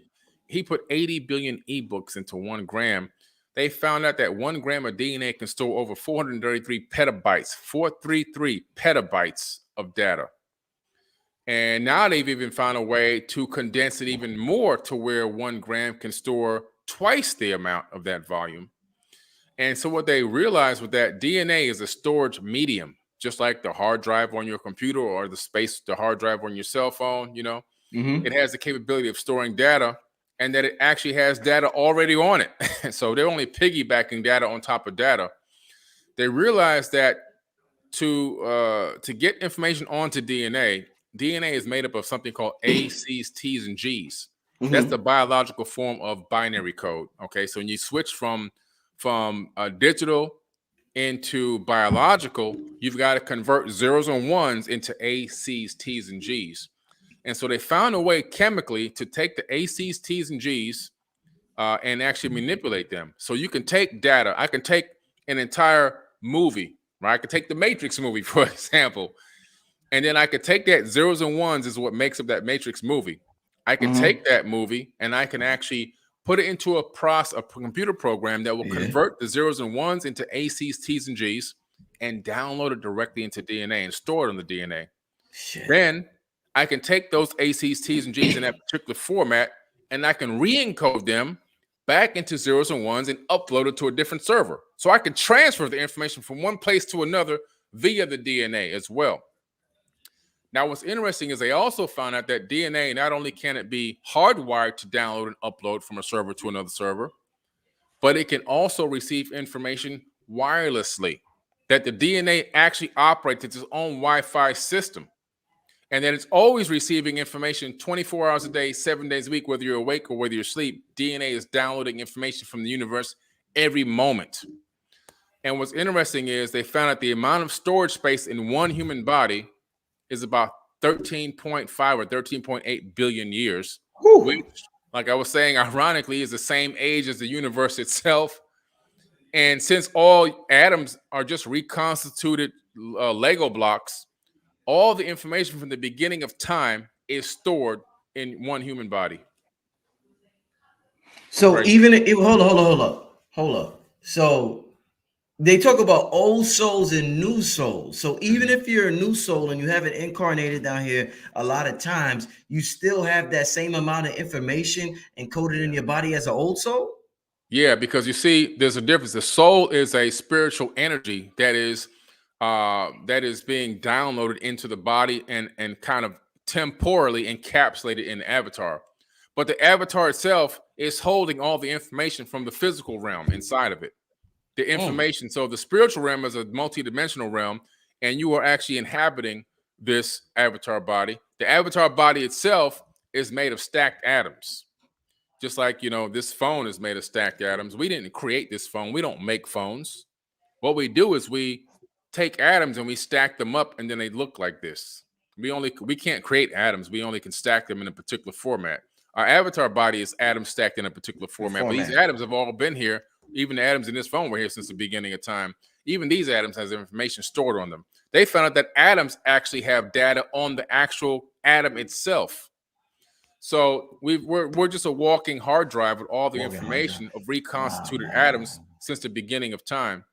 He put 80 billion ebooks into 1 gram. they found out that 1 gram of DNA can store over 433 petabytes, 433 petabytes of data. And now they've even found a way to condense it even more to where 1 gram can store twice the amount of that volume. And so what they realized was that DNA is a storage medium, just like the hard drive on your computer or the hard drive on your cell phone, It has the capability of storing data, and that it actually has data already on it. So they're only piggybacking data on top of data. They realized that to get information onto DNA is made up of something called A, C's, T's, and G's. That's the biological form of binary code. Okay, so when you switch from digital into biological, you've got to convert zeros and ones into A, C's, T's, and G's. And so they found a way chemically to take the A, C's, T's, and G's and actually manipulate them. So you can take data. I can take an entire movie, right? I could take the Matrix movie, for example, and then I could take that zeros and ones is what makes up that Matrix movie. I can take that movie and I can actually put it into a computer program that will convert the zeros and ones into A, C's, T's, and G's and download it directly into DNA and store it on the DNA. Shit. Then I can take those A, C's, T's, and G's in that particular format and I can re-encode them back into zeros and ones and upload it to a different server. So I can transfer the information from one place to another via the DNA as well. Now, what's interesting is they also found out that DNA, not only can it be hardwired to download and upload from a server to another server, but it can also receive information wirelessly, that the DNA actually operates its own Wi-Fi system, and that it's always receiving information 24 hours a day, 7 days a week, whether you're awake or whether you're asleep. DNA is downloading information from the universe every moment. And what's interesting is they found out the amount of storage space in one human body is about 13.5 or 13.8 billion years, which, like I was saying, ironically, is the same age as the universe itself. And since all atoms are just reconstituted Lego blocks, all the information from the beginning of time is stored in one human body. So right. Even if hold up. So they talk about old souls and new souls. So even if you're a new soul and you haven't incarnated down here, a lot of times you still have that same amount of information encoded in your body as an old soul. Yeah, because you see, there's a difference. The soul is a spiritual energy that is being downloaded into the body and kind of temporally encapsulated in the avatar. But the avatar itself is holding all the information from the physical realm inside of it. The information. So the spiritual realm is a multidimensional realm, and you are actually inhabiting this avatar body. The avatar body itself is made of stacked atoms. Just like, this phone is made of stacked atoms. We didn't create this phone. We don't make phones. What we do is we take atoms and we stack them up, and then they look like this. We can't create atoms. We only can stack them in a particular format. Our avatar body is atoms stacked in a particular format. But these atoms have all been here. Even the atoms in this phone were here since the beginning of time. Even these atoms has information stored on them. They found out that atoms actually have data on the actual atom itself. So we're just a walking hard drive with all the information of reconstituted atoms since the beginning of time.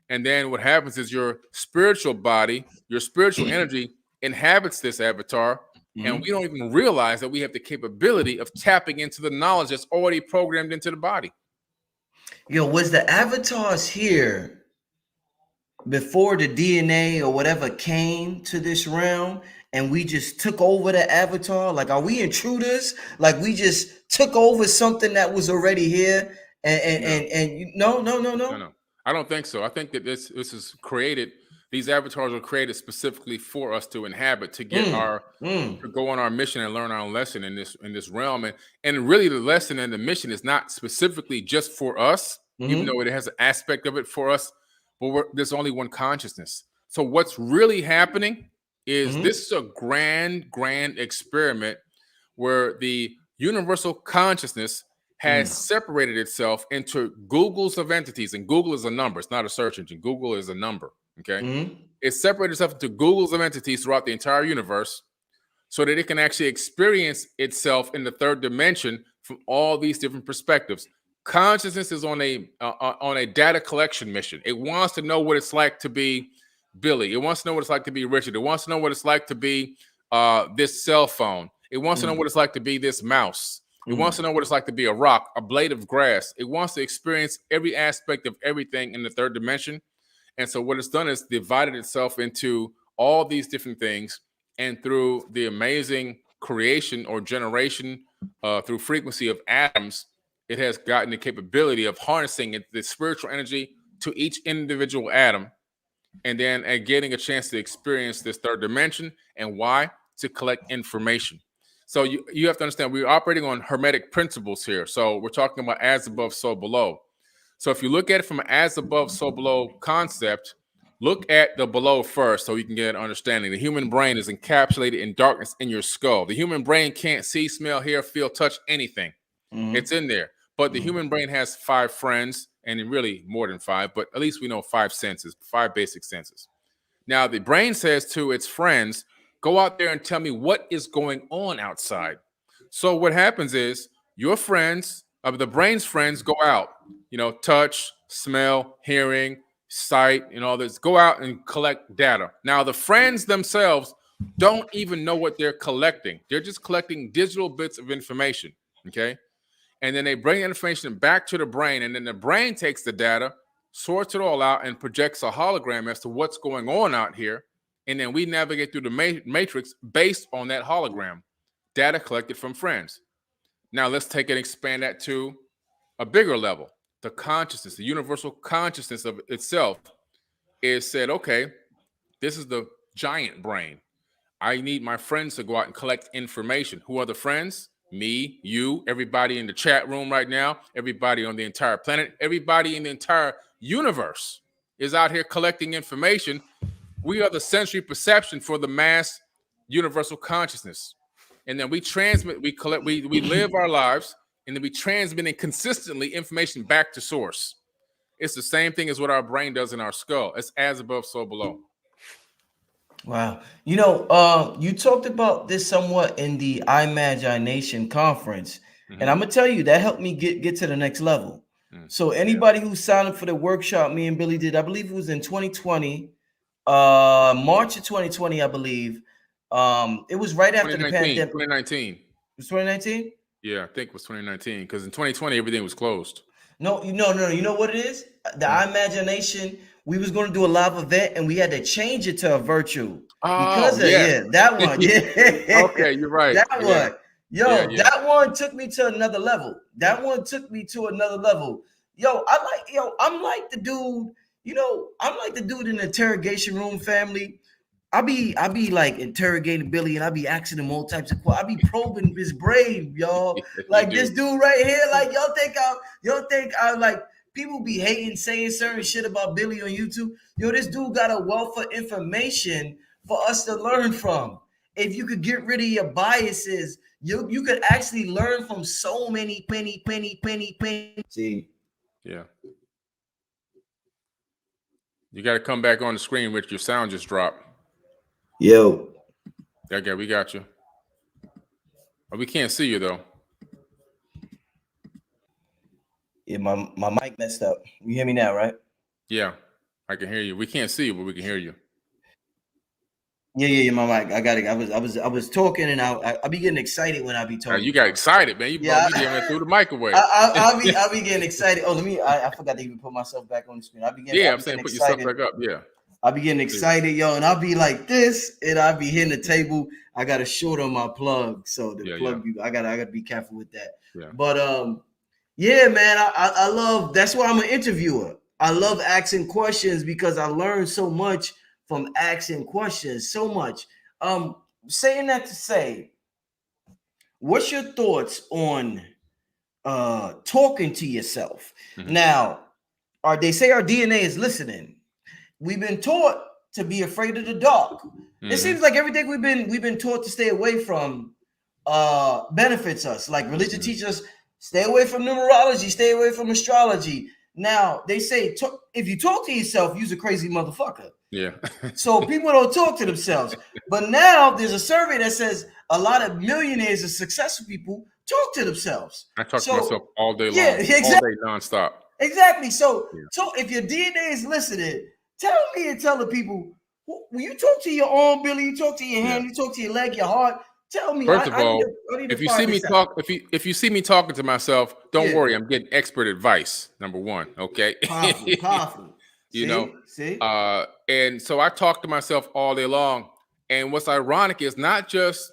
And then what happens is your spiritual body, your spiritual energy inhabits this avatar. And we don't even realize that we have the capability of tapping into the knowledge that's already programmed into the body. Was the avatars here before the DNA or whatever came to this realm and we just took over the avatar? Like, are we intruders? Like, we just took over something that was already here? No. I don't think so. I think that this is created. These avatars are created specifically for us to inhabit, to get to go on our mission and learn our lesson in this realm. And really, the lesson and the mission is not specifically just for us, even though it has an aspect of it for us. But there's only one consciousness. So what's really happening is this is a grand experiment where the universal consciousness has separated itself into Googles of entities, and Google is a number. It's not a search engine. Google is a number. Okay, it separated itself into Googles of entities throughout the entire universe, so that it can actually experience itself in the third dimension from all these different perspectives. Consciousness is on a data collection mission. It wants to know what it's like to be Billy. It wants to know what it's like to be Richard. It wants to know what it's like to be this cell phone. It wants to know what it's like to be this mouse. It wants to know what it's like to be a rock, a blade of grass. It wants to experience every aspect of everything in the third dimension. And so what it's done is divided itself into all these different things. And through the amazing creation or generation through frequency of atoms, it has gotten the capability of harnessing the spiritual energy to each individual atom, and then getting a chance to experience this third dimension. And why? To collect information. So you have to understand, we're operating on hermetic principles here. So we're talking about as above, so below. So if you look at it from an as above, so below concept, look at the below first so you can get an understanding. The human brain is encapsulated in darkness in your skull. The human brain can't see, smell, hear, feel, touch anything. It's in there. But the human brain has 5 friends, and really more than 5, but at least we know 5 senses, 5 basic senses. Now, the brain says to its friends, go out there and tell me what is going on outside. So what happens is your friends, the brain's friends, go out, touch, smell, hearing, sight, and all this, go out and collect data. Now, the friends themselves don't even know what they're collecting. They're just collecting digital bits of information, okay? And then they bring the information back to the brain, and then the brain takes the data, sorts it all out, and projects a hologram as to what's going on out here. And then we navigate through the matrix based on that hologram, data collected from friends. Now let's take and expand that to a bigger level. The consciousness, the universal consciousness of itself is said, okay, this is the giant brain. I need my friends to go out and collect information. Who are the friends? Me, you, everybody in the chat room right now, everybody on the entire planet, everybody in the entire universe is out here collecting information. We are the sensory perception for the mass universal consciousness. And then we transmit, we collect, we live our lives, and then we transmitting consistently information back to source. It's the same thing as what our brain does in our skull. It's as above, so below. Wow. You talked about this somewhat in the Imagination conference, and I'm gonna tell you that helped me get to the next level. So anybody who signed up for the workshop me and Billy did, I believe it was in 2020, March of 2020, I believe. It was right after the pandemic. 2019. It was 2019? Yeah, I think it was 2019, because in 2020 everything was closed. No. You know what it is? The Imagination. We was going to do a live event, and we had to change it to a virtual because of that one. Yeah. Okay, you're right. That one. That one took me to another level. Yo, I'm like the dude. I'm like the dude in the interrogation room, family. I be like interrogating Billy, and I be asking him all types of questions. I be probing his brain, y'all. Like this dude right here. Like y'all think I like. People be hating, saying certain shit about Billy on YouTube. Yo, this dude got a wealth of information for us to learn from. If you could get rid of your biases, you could actually learn from so many penny. See? Yeah. You got to come back on the screen, Rich. Your sound just dropped. Yo. Okay, we got you. Oh, we can't see you, though. Yeah, my mic messed up. You hear me now, right? Yeah, I can hear you. We can't see you, but we can hear you. Yeah, my mic. I got it. I was talking, and I be getting excited when I be talking. You got excited, man. You threw the mic away. I'll be getting excited. Oh, I forgot to even put myself back on the screen. I'm saying put yourself back up. Yeah. I'll be getting excited, yo, and I'll be like this, and I'll be hitting the table. I got a short on my plug, so the plug. I gotta be careful with that. Yeah. But yeah, man, I love. That's why I'm an interviewer. I love asking questions because I learn so much from asking questions. So much. Saying that to say, what's your thoughts on talking to yourself? Now, they say our DNA is listening. We've been taught to be afraid of the dark. It seems like everything we've been taught to stay away from benefits us. Like religion teaches us, stay away from numerology, stay away from astrology. Now they say if you talk to yourself, you're a crazy motherfucker. Yeah. So people don't talk to themselves. But now there's a survey that says a lot of millionaires and successful people talk to themselves. I talk to myself all day long, yeah, exactly. all day nonstop. Exactly. So if your DNA is listening, tell me and tell the people, when you talk to your arm, Billy, you talk to your hand, you talk to your leg, your heart, tell me. First of all, I need to if you see me talk, if you see me talking to myself, don't worry, I'm getting expert advice. Number one, okay? Powerful. You know, and so I talk to myself all day long. And what's ironic is not just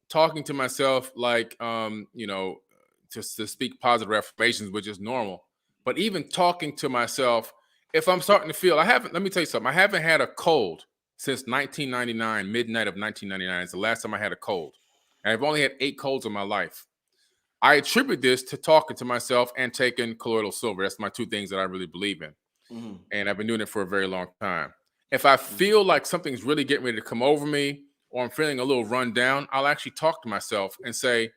talking to myself like, you know, just to speak positive affirmations, which is normal, but even talking to myself, if I'm starting to feel, let me tell you something, I haven't had a cold since 1999, midnight of 1999. It's the last time I had a cold. And I've only had 8 colds in my life. I attribute this to talking to myself and taking colloidal silver. That's my 2 things that I really believe in. And I've been doing it for a very long time. If I feel like something's really getting ready to come over me, or I'm feeling a little run down, I'll actually talk to myself and say,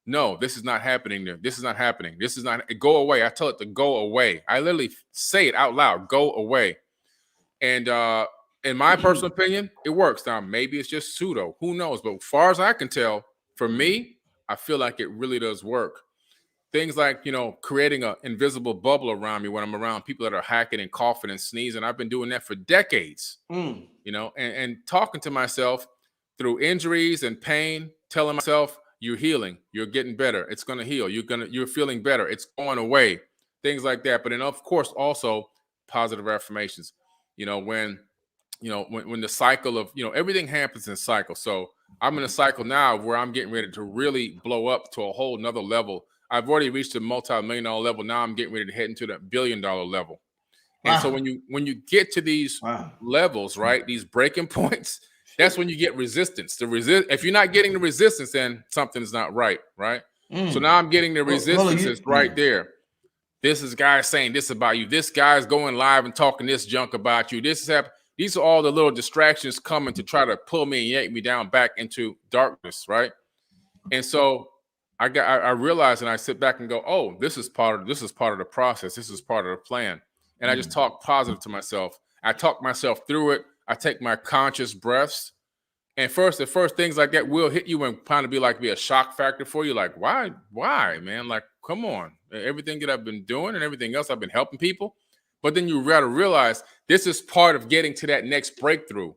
no, this is not happening. This is not happening. This is not, go away. I tell it to go away. I literally say it out loud, go away. And in my personal opinion, it works. Now, maybe it's just pseudo. Who knows? But as far as I can tell, for me, I feel like it really does work. Things like, you know, creating an invisible bubble around me when I'm around people that are hacking and coughing and sneezing. I've been doing that for decades, you know, and talking to myself through injuries and pain, telling myself, you're healing, you're getting better, it's going to heal, you're feeling better, it's going away, things like that. But then, of course, also positive affirmations, you know, when the cycle of, you know, everything happens in cycles. So I'm in a cycle now where I'm getting ready to really blow up to a whole nother level. I've already reached a multi-million-dollar level. Now I'm getting ready to head into the billion-dollar level. And so when you get to these levels, right, these breaking points, that's when you get resistance. If you're not getting the resistance, then something's not right, right? So now I'm getting the resistance is right there. This is guys saying this about you. This guy's going live and talking this junk about you. This is happening. These are all the little distractions coming to try to pull me and yank me down back into darkness, right? And so I realize, and I sit back and go, oh, this is part of the process. This is part of the plan. And I just talk positive to myself. I talk myself through it. I take my conscious breaths. And at first things like that will hit you and kind of be a shock factor for you. Like, why, man? Like, come on. Everything that I've been doing and everything else, I've been helping people. But then you gotta realize this is part of getting to that next breakthrough.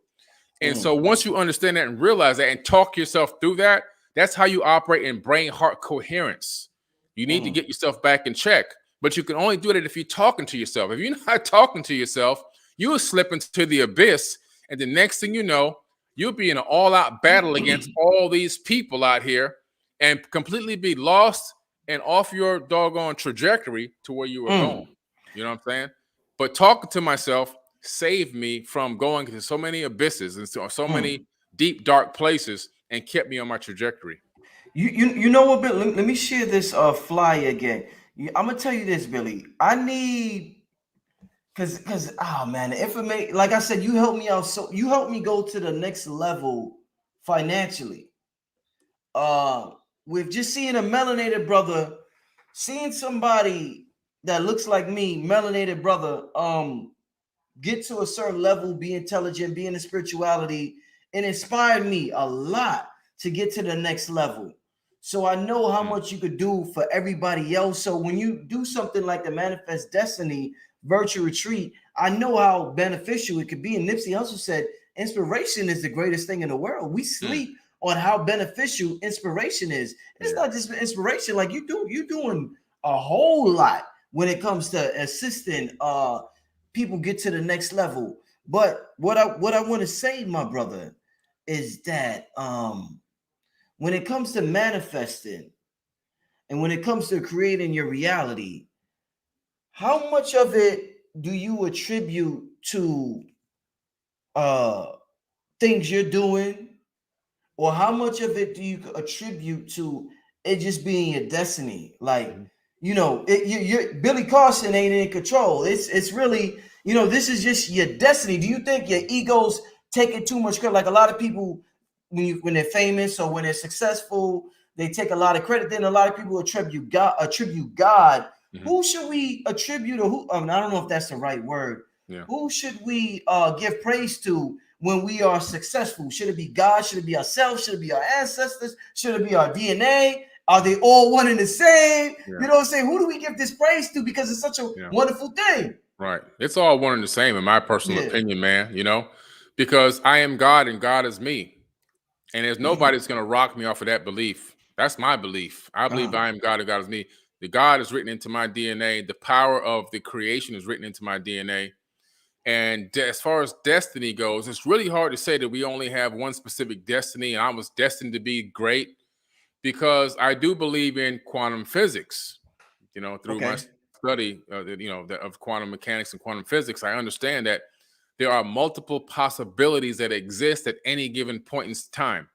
And so once you understand that and realize that and talk yourself through that, that's how you operate in brain-heart coherence. You need to get yourself back in check. But you can only do that if you're talking to yourself. If you're not talking to yourself, you will slip into the abyss. And the next thing you know, you'll be in an all-out battle against all these people out here and completely be lost and off your doggone trajectory to where you were going. You know what I'm saying? But talking to myself saved me from going to so many abysses and so many deep, dark places and kept me on my trajectory. You know what, Billy? Let me share this flyer again. I'm gonna tell you this, Billy. I need because oh man, the information, like I said, you helped me out. So you helped me go to the next level financially. With just seeing a melanated brother, seeing somebody that looks like me, melanated brother, get to a certain level, be intelligent, be in the spirituality, it inspired me a lot to get to the next level. So I know how much you could do for everybody else. So when you do something like the Manifest Destiny virtual retreat, I know how beneficial it could be. And Nipsey Hussle said, inspiration is the greatest thing in the world. We sleep on how beneficial inspiration is. It's not just inspiration. Like you're doing a whole lot when it comes to assisting people get to the next level. But what I want to say, my brother, is that when it comes to manifesting and when it comes to creating your reality, how much of it do you attribute to things you're doing, or how much of it do you attribute to it just being your destiny? Like, you know, you're Billy Carson ain't in control. It's really, you know, this is just your destiny. Do you think your ego's taking too much credit? Like a lot of people, when they're famous or when they're successful, they take a lot of credit. Then a lot of people attribute God. Who should we attribute, or who? I don't know if that's the right word. Who should we give praise to when we are successful? Should it be God? Should it be ourselves? Should it be our ancestors? Should it be our DNA? Are they all one and the same? Yeah. You know what I'm saying? Who do we give this praise to? Because it's such a wonderful thing. Right. It's all one and the same, in my personal opinion, man. You know, because I am God and God is me. And there's nobody that's going to rock me off of that belief. That's my belief. I believe I am God and God is me. The God is written into my DNA. The power of the creation is written into my DNA. And as far as destiny goes, it's really hard to say that we only have one specific destiny and I was destined to be great, because I do believe in quantum physics. You know, through my study, of quantum mechanics and quantum physics, I understand that there are multiple possibilities that exist at any given point in time.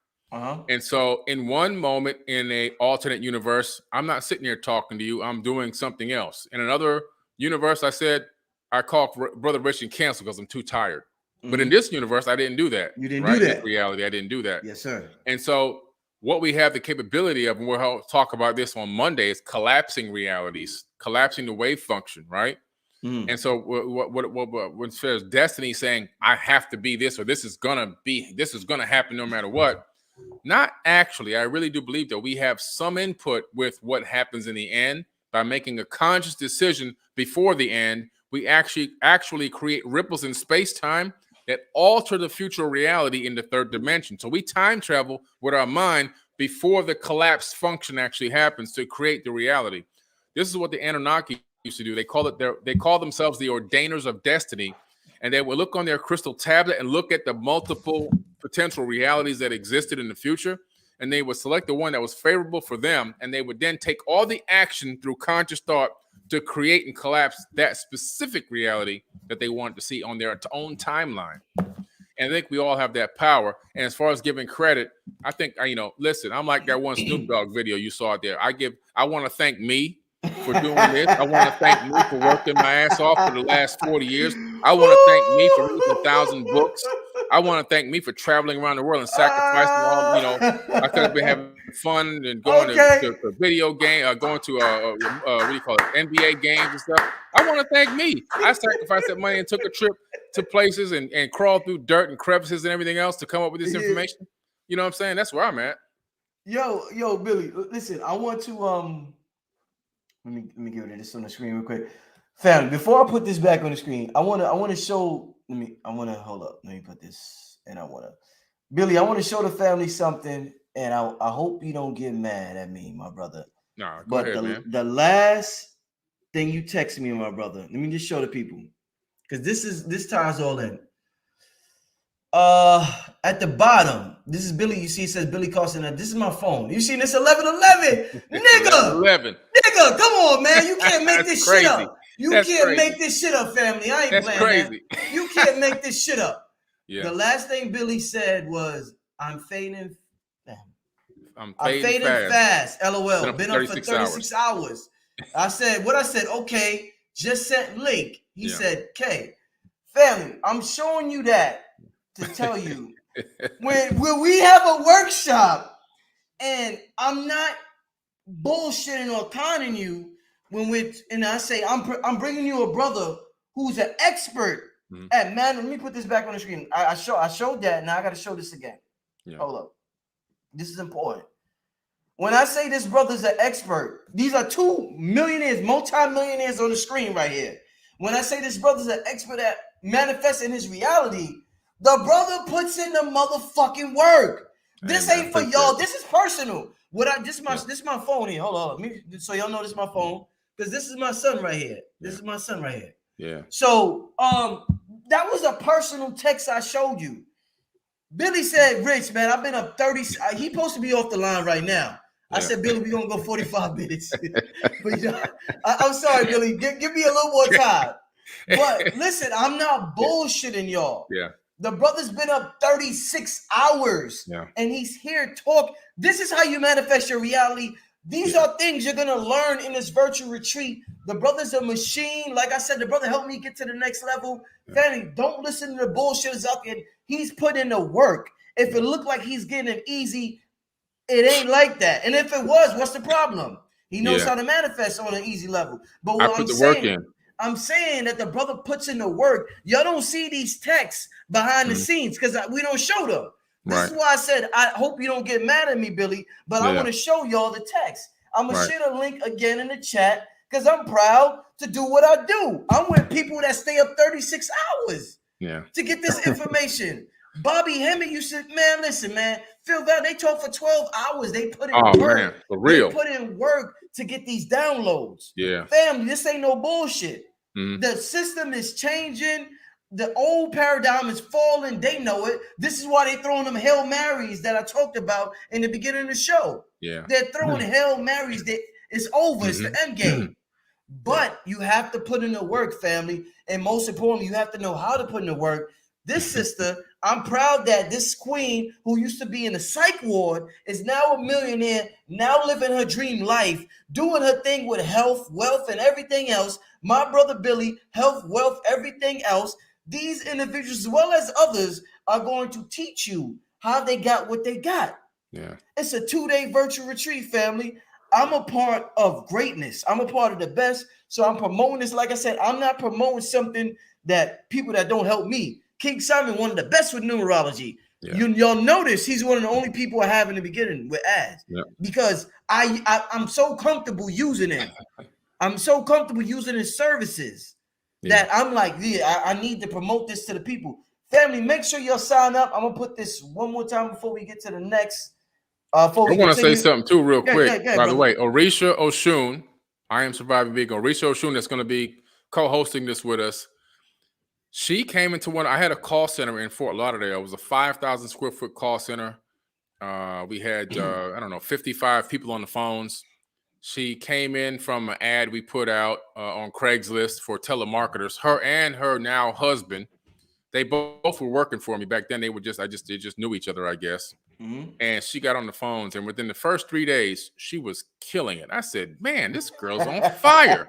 And so in one moment in a alternate universe, I'm not sitting here talking to you. I'm doing something else. In another universe, I called Brother Rich and canceled because I'm too tired. But in this universe, I didn't do that. You didn't do that. In this reality, I didn't do that. Yes, sir. And so what we have the capability of, and we'll talk about this on Monday, is collapsing realities, collapsing the wave function, right? And so when it says destiny saying I have to be this, or this is gonna happen no matter what, not actually. I really do believe that we have some input with what happens in the end by making a conscious decision before the end. We actually create ripples in space-time that alter the future reality in the third dimension. So we time travel with our mind before the collapse function actually happens to create the reality. This is what the Anunnaki used to do. They call themselves the ordainers of destiny, and they would look on their crystal tablet and look at the multiple potential realities that existed in the future, and they would select the one that was favorable for them, and they would then take all the action through conscious thought to create and collapse that specific reality that they wanted to see on their own timeline. And I think we all have that power. And as far as giving credit, I think, listen, I'm like that one Snoop Dogg video you saw there. I want to thank me for doing this. I want to thank me for working my ass off for the last 40 years. I want to thank me for reading 1,000 books. I want to thank me for traveling around the world and sacrificing all, I could have been having fun and going to video game, going to what do you call it, NBA games and stuff. I want to thank me. I sacrificed that money and took a trip to places and crawled through dirt and crevices and everything else to come up with this information. You know what I'm saying? That's where I'm at. Yo, Billy, listen, I want to let me give it this on the screen real quick. Family, before I put this back on the screen, I want to show, hold up. Let me put this, and Billy, I want to show the family something, and I hope you don't get mad at me, my brother. No, go ahead, man. The last thing you text me, my brother, let me just show the people, because this ties all in. At the bottom, this is Billy. You see, it says Billy Carson. This is my phone. You see this 1111, nigga. 11. Nigga, come on, man. You can't make this shit up. You can't make this shit up, family. I ain't playing crazy. That. You can't make this shit up. Yeah. The last thing Billy said was, "I'm fading. I'm fading fast. LOL. Been up for 36 hours. I said, what I said, okay, just sent link. He said, okay. Family, I'm showing you that to tell you when we have a workshop, and I'm not bullshitting or conning you and I say I'm bringing you a brother who's an expert at man. Let me put this back on the screen. I showed that. Now I got to show this again. Yeah. Hold up. This is important. When I say this brother's an expert, these are 2 millionaires, multi-millionaires on the screen right here. When I say this brother's an expert at manifesting his reality, the brother puts in the motherfucking work. This ain't for y'all. This is personal. This is my phone here. Hold on. So y'all know this is my phone, because this is my son right here. This is my son right here. Yeah. So that was a personal text I showed you. Billy said, Rich, man, I've been up 30. He supposed to be off the line right now. I said, Billy, we're going to go 45 minutes. But I'm sorry, Billy. Give me a little more time. But listen, I'm not bullshitting y'all. Yeah. The brother's been up 36 hours. Yeah. And he's here talk. This is how you manifest your reality. These are things you're going to learn in this virtual retreat. The brother's a machine. Like I said, the brother helped me get to the next level. Family, don't listen to the bullshitters out there. He's put in the work. If it looked like he's getting it easy, it ain't like that. And if it was, what's the problem? He knows how to manifest on an easy level. But what I'm saying that the brother puts in the work. Y'all don't see these texts behind the scenes because we don't show them. This is why I said, I hope you don't get mad at me, Billy, but I want to show y'all the text. I'm going to share the link again in the chat because I'm proud to do what I do. I'm with people that stay up 36 hours to get this information. Bobby Hemming, you said, man, listen, man, Phil Val, they talk for 12 hours. They put in work. Man, for real. They put in work to get these downloads. Yeah. Family, this ain't no bullshit. The system is changing. The old paradigm is falling. They know it. This is why they're throwing them Hail Marys that I talked about in the beginning of the show. Yeah. They're throwing Hail Marys that it's over. It's the end game. But you have to put in the work, family. And most importantly, you have to know how to put in the work. This sister, I'm proud that this queen who used to be in a psych ward is now a millionaire, now living her dream life, doing her thing with health, wealth, and everything else. My brother Billy, health, wealth, everything else. These individuals, as well as others, are going to teach you how they got what they got. Yeah. It's a 2-day virtual retreat, family. I'm a part of greatness. I'm a part of the best. So I'm promoting this. Like I said, I'm not promoting something that people that don't help me. King Simon, one of the best with numerology. Yeah. Y'all notice he's one of the only people I have in the beginning with ads because I'm so comfortable using it. I'm so comfortable using his services that I'm like, I need to promote this to the people. Family, make sure y'all sign up. I'm gonna put this one more time before we get to the next. I want to say something too, real quick. By the way, Orisha Oshun, I am Surviving Big. Orisha Oshun, that's going to be co-hosting this with us. She came into I had a call center in Fort Lauderdale. It was a 5,000 square foot call center. We had, 55 people on the phones. She came in from an ad we put out on Craigslist for telemarketers. Her and her now husband, they both were working for me back then. They just knew each other, I guess. And she got on the phones, and within the first 3 days, she was killing it. I said, "Man, this girl's on fire."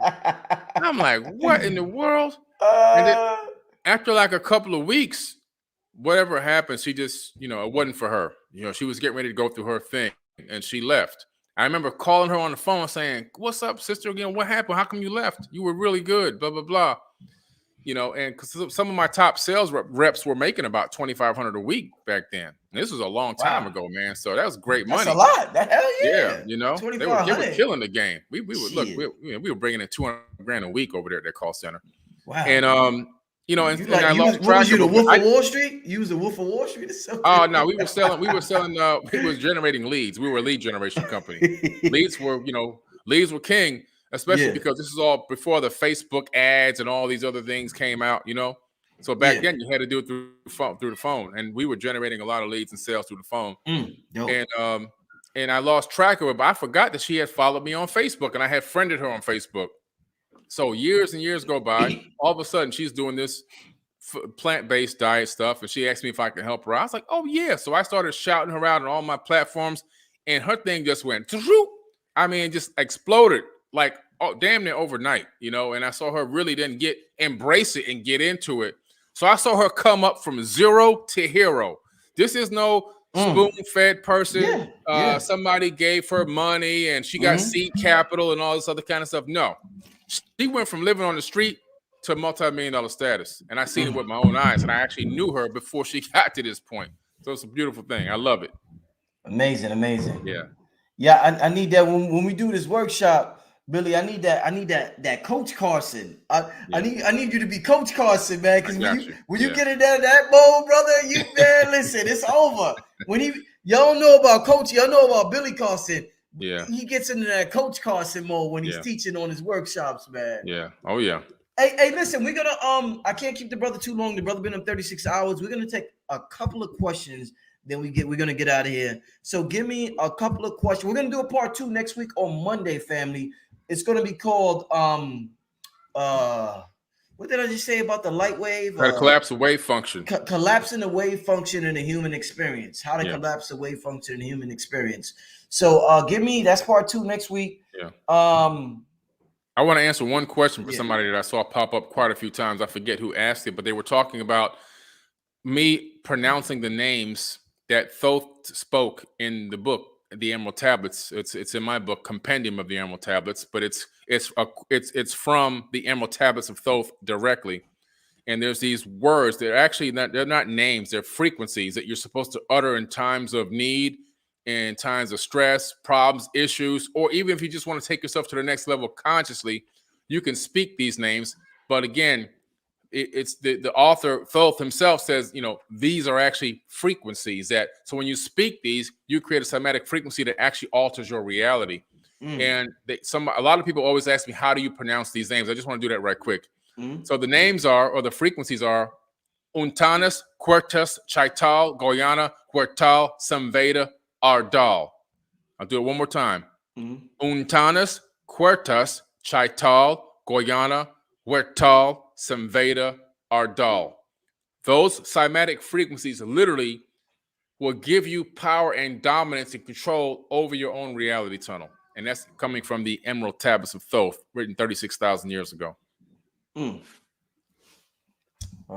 I'm like, "What in the world?" And then, after like a couple of weeks, whatever happened, she just, it wasn't for her. She was getting ready to go through her thing, and she left. I remember calling her on the phone saying, "What's up, sister? Again, what happened? How come you left? You were really good, blah, blah, blah." And because some of my top sales reps were making about $2,500 a week back then. And this was a long time ago, man. So that was great money. That's a lot. That hell yeah. They were killing the game. We were bringing in $200,000 a week over there at that call center. Wow. And I lost track. Was you the Wolf of Wall Street? You was the Wolf of Wall Street or something? Oh no, we was generating leads. We were a lead generation company. Leads were king. Especially because this is all before the Facebook ads and all these other things came out, So back then you had to do it through the phone, and we were generating a lot of leads and sales through the phone. And I lost track of it, but I forgot that she had followed me on Facebook, and I had friended her on Facebook. So years and years go by. All of a sudden, she's doing this plant-based diet stuff, and she asked me if I could help her. I was like, "Oh yeah!" So I started shouting her out on all my platforms, and her thing just went, just exploded. Like, damn near overnight, and I saw her really then embrace it and get into it. So I saw her come up from 0 to hero. This is no spoon-fed person. Somebody gave her money and she got seed capital and all this other kind of stuff. No, she went from living on the street to multi-million-dollar status. And I seen it with my own eyes, and I actually knew her before she got to this point. So it's a beautiful thing. I love it. Amazing. Yeah. I need that when we do this workshop. Billy, I need that Coach Carson. I need you to be Coach Carson, man. Because when you get in that mode, brother, listen, it's over. Y'all know about Coach, y'all know about Billy Carson. Yeah, he gets into that Coach Carson mode when he's teaching on his workshops, man. Yeah. Oh yeah. Hey, listen, we're gonna I can't keep the brother too long. The brother been up 36 hours. We're gonna take a couple of questions. Then we're gonna get out of here. So give me a couple of questions. We're gonna do a part 2 next week on Monday, family. It's going to be called, what did I just say about the light wave? How to collapse the wave function. Collapsing the wave function in the human experience. How to collapse the wave function in the human experience. So that's part 2 next week. Yeah. I want to answer one question for somebody that I saw pop up quite a few times. I forget who asked it, but they were talking about me pronouncing the names that Thoth spoke in the book. The Emerald Tablets. It's in my book, Compendium of the Emerald Tablets, but it's from the Emerald Tablets of Thoth directly. And there's these words. They're actually not, they're not names. They're frequencies that you're supposed to utter in times of need, in times of stress, problems, issues, or even if you just want to take yourself to the next level consciously, you can speak these names. But again, it's the author Thoth himself says, these are actually frequencies that, so when you speak these, you create a somatic frequency that actually alters your reality. And a lot of people always ask me, how do you pronounce these names? I just want to do that right quick. So the names are, or the frequencies are, Untanas, Quertas, Chaital, Goyana, Quertal, Samveda, Ardal. I'll do it one more time. Untanas, Quertas, Chaital, Goyana, Huertal, Samveda, Ardal. Those cymatic frequencies literally will give you power and dominance and control over your own reality tunnel. And that's coming from the Emerald Tablets of Thoth, written 36,000 years ago. All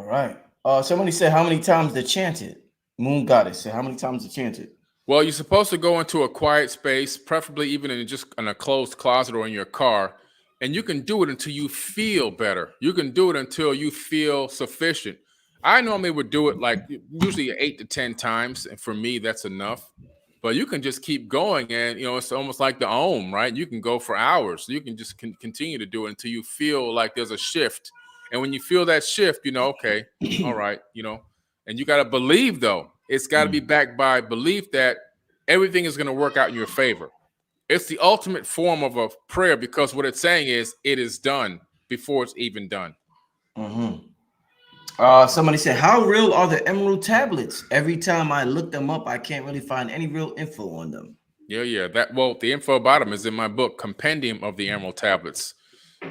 right. Somebody said how many times they chanted. Moon Goddess said how many times they chanted. Well, you're supposed to go into a quiet space, preferably even in a closed closet or in your car, and you can do it until you feel better. You can do it until you feel sufficient. I normally would do it like usually 8 to 10 times, and for me, that's enough. But you can just keep going, and it's almost like the Om, right? You can go for hours. You can just continue to do it until you feel like there's a shift. And when you feel that shift, okay, all right, and you got to believe, though. It's got to be backed by belief that everything is going to work out in your favor. It's the ultimate form of a prayer, because what it's saying is it is done before it's even done. Somebody said, how real are the Emerald Tablets? Every time I look them up, I can't really find any real info on them. Yeah. The info about them is in my book, Compendium of the Emerald Tablets,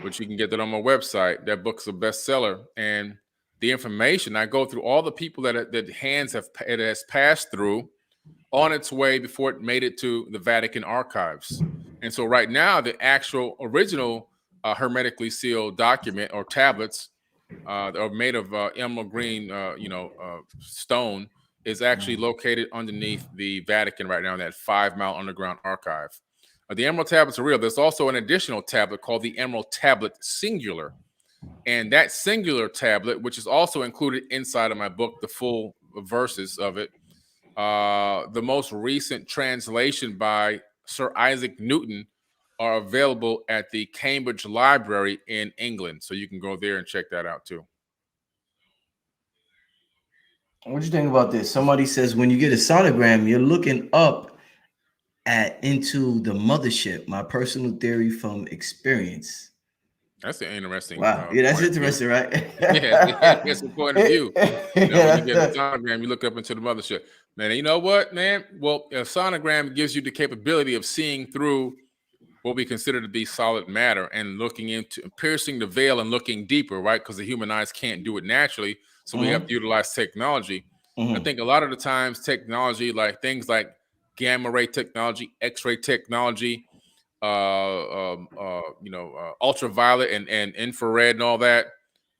which you can get that on my website. That book's a bestseller. And the information, I go through all the people that it has passed through on its way before it made it to the Vatican archives. And so right now, the actual original hermetically sealed document or tablets are made of emerald green, stone, is actually located underneath the Vatican right now in that 5-mile underground archive. The Emerald Tablets are real. There's also an additional tablet called the Emerald Tablet Singular. And that singular tablet, which is also included inside of my book, the full verses of it, the most recent translation by Sir Isaac Newton, are available at the Cambridge Library in England. So you can go there and check that out too. What do you think about this? Somebody says when you get a sonogram, you're looking up into the mothership. My personal theory from experience. That's an interesting. Wow. Yeah, that's interesting, right? That's a point of view. When you get a sonogram, you look up into the mothership. Man, you know what, man? Well, a sonogram gives you the capability of seeing through what we consider to be solid matter and looking into piercing the veil and looking deeper, right? Because the human eyes can't do it naturally. So we have to utilize technology. I think a lot of the times technology, like things like gamma ray technology, X-ray technology, ultraviolet and infrared and all that,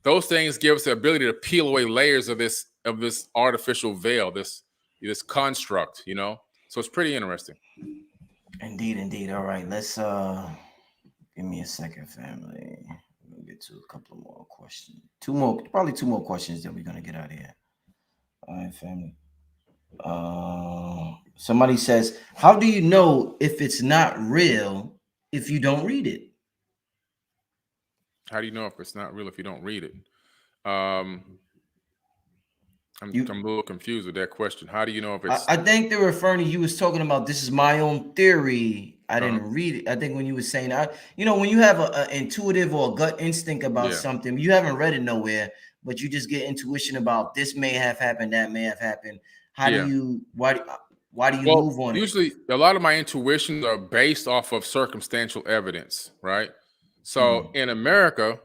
those things give us the ability to peel away layers of this artificial veil, this construct, so it's pretty interesting. Indeed. All right, let's give me a second, family. We'll get to a couple of more questions. Probably two more questions that we're gonna get out of here. All right, family. Somebody says, how do you know if it's not real if you don't read it? How do you know if it's not real if you don't read it? I'm a little confused with that question. How do you know if it's... I think they're referring to, you was talking about, this is my own theory. I didn't read it. I think when you were saying, when you have an intuitive or a gut instinct about something, you haven't read it nowhere, but you just get intuition about this may have happened, that may have happened. Why do you move on it? Usually, a lot of my intuitions are based off of circumstantial evidence, right? So in America,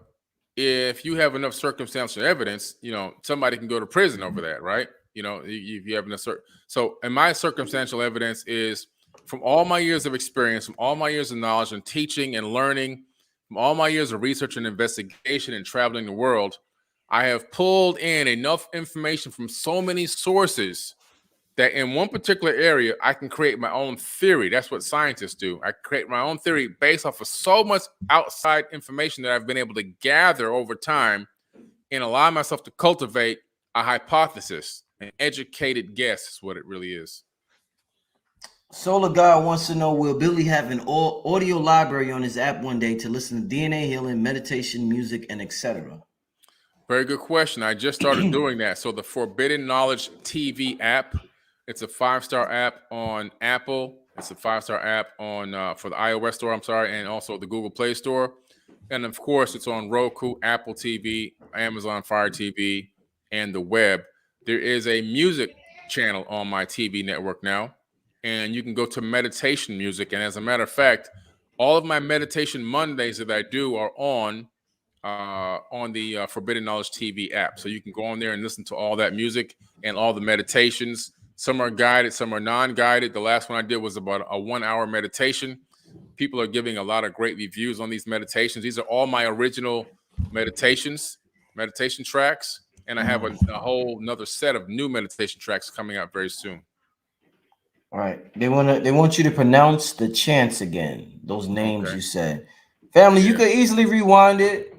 if you have enough circumstantial evidence, somebody can go to prison over that, right? If you have enough. So, and my circumstantial evidence is from all my years of experience, from all my years of knowledge and teaching and learning, from all my years of research and investigation and traveling the world, I have pulled in enough information from so many sources that in one particular area, I can create my own theory. That's what scientists do. I create my own theory based off of so much outside information that I've been able to gather over time and allow myself to cultivate a hypothesis, an educated guess is what it really is. Solar God wants to know, will Billy have an audio library on his app one day to listen to DNA healing, meditation, music, and etc.? Very good question. I just started doing that. So the Forbidden Knowledge TV app, it's a 5-star app on Apple. It's a 5-star app on for the iOS store, I'm sorry, and also the Google Play Store. And of course, it's on Roku, Apple TV, Amazon Fire TV, and the web. There is a music channel on my TV network now, and you can go to meditation music. And as a matter of fact, all of my meditation Mondays that I do are on the Forbidden Knowledge TV app. So you can go on there and listen to all that music and all the meditations. Some are guided, some are non-guided. The last one I did was about a 1-hour meditation. People are giving a lot of great reviews on these meditations. These are all my original meditation tracks. And I have a whole another set of new meditation tracks coming out very soon. All right. They want you to pronounce the chants again. Those names you said. Family, you could easily rewind it.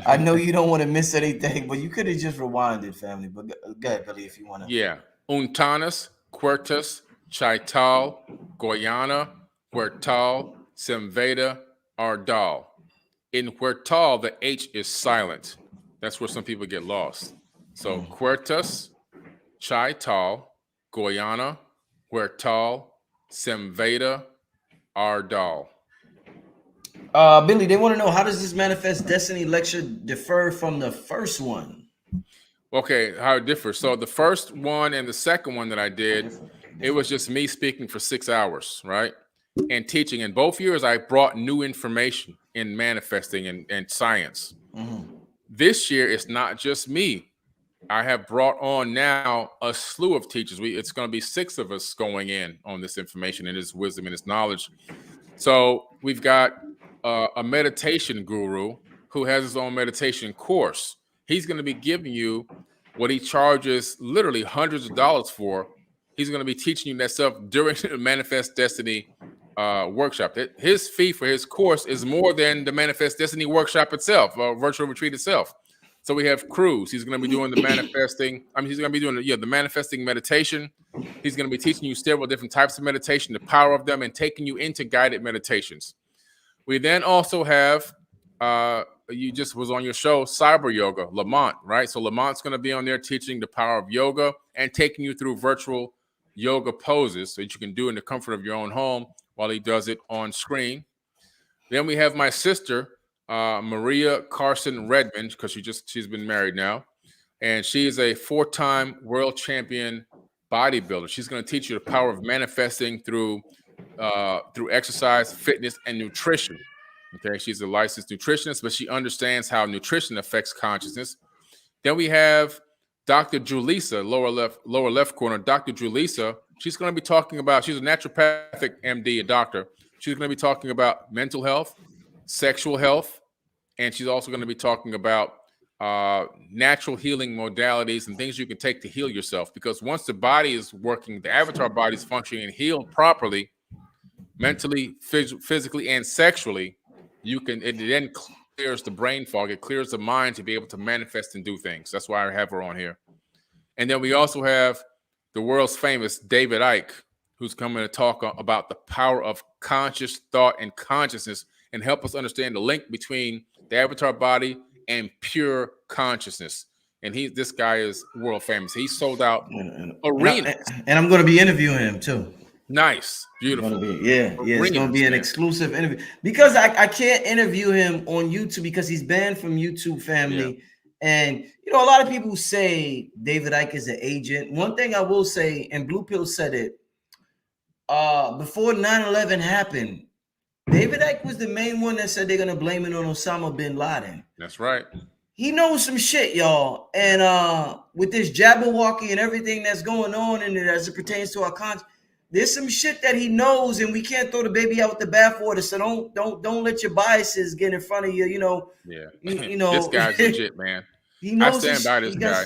I know you don't want to miss anything, but you could have just rewinded, family. But go ahead, Billy, if you want to. Yeah. Untanas, Quertus, Chaital, Goyana, Huertal, Semveda, Ardal. In Huertal, the H is silent. That's where some people get lost. So Quertus, Chaital, Goyana, Huertal, Semveda, Ardal. Billy, they want to know, how does this Manifest Destiny lecture differ from the first one? Okay, how it differs. So the first one and the second one that I did, it was just me speaking for 6 hours, right? And teaching. In both years, I brought new information in manifesting and science. This year, it's not just me. I have brought on now a slew of teachers. It's going to be 6 of us going in on this information and this wisdom and this knowledge. So we've got a meditation guru who has his own meditation course. He's going to be giving you what he charges literally hundreds of dollars for. He's going to be teaching you that stuff during the Manifest Destiny workshop. His fee for his course is more than the Manifest Destiny workshop itself, virtual retreat itself. So we have Cruz. He's going to be doing the manifesting. He's going to be doing the manifesting meditation. He's going to be teaching you several different types of meditation, the power of them, and taking you into guided meditations. We then also have, you just was on your show, Cyber Yoga, Lamont, right? So Lamont's going to be on there teaching the power of yoga and taking you through virtual yoga poses that you can do in the comfort of your own home while he does it on screen. Then we have my sister, Maria Carson Redmond, because she's been married now. And she is a 4-time world champion bodybuilder. She's going to teach you the power of manifesting through exercise, fitness, and nutrition. Okay, she's a licensed nutritionist, but she understands how nutrition affects consciousness. Then we have Dr. Julissa, lower left corner. Dr. Julissa, she's going to be talking about, she's a naturopathic MD, a doctor. She's going to be talking about mental health, sexual health, and she's also going to be talking about natural healing modalities and things you can take to heal yourself. Because once the body is working, the avatar body is functioning and healed properly, mentally, physically, and sexually, it then clears the brain fog. It clears the mind to be able to manifest and do things. That's why I have her on here. And then we also have the world's famous David Icke, who's coming to talk about the power of conscious thought and consciousness and help us understand the link between the avatar body and pure consciousness. And this guy is world famous. He sold out arenas. And I'm going to be interviewing him too. Nice. Beautiful. It's going to be an exclusive interview because I can't interview him on YouTube because he's banned from YouTube, family. Yeah. And, a lot of people say David Icke is an agent. One thing I will say, and Blue Pill said it, before 9/11 happened, David Icke was the main one that said they're going to blame it on Osama bin Laden. That's right. He knows some shit, y'all. And with this Jabberwocky and everything that's going on in it as it pertains to our conscience, there's some shit that he knows, and we can't throw the baby out with the bathwater. So don't let your biases get in front of you. This guy's legit, man. He knows. I stand by this guy.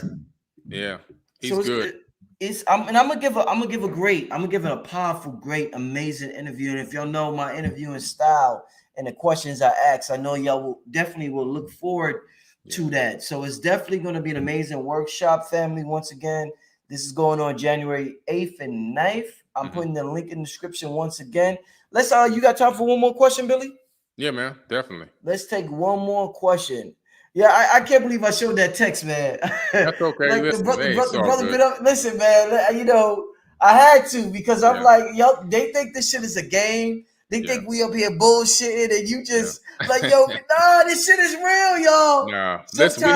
Yeah, he's good. I'm gonna give a powerful, great, amazing interview. And if y'all know my interviewing style and the questions I ask, I know y'all will definitely look forward to that. So it's definitely going to be an amazing workshop, family. Once again, this is going on January 8th and 9th. I'm putting the link in the description once again. Let's you got time for one more question, Billy? Yeah, man, definitely. Let's take one more question. Yeah, I can't believe I showed that text, man. That's okay. Like Listen, the brother been up. Listen, man, you know, I had to because I'm like, yo, they think this shit is a game. They think we up here bullshitting, and you just like, yo, nah, this shit is real, y'all. Nah, listen,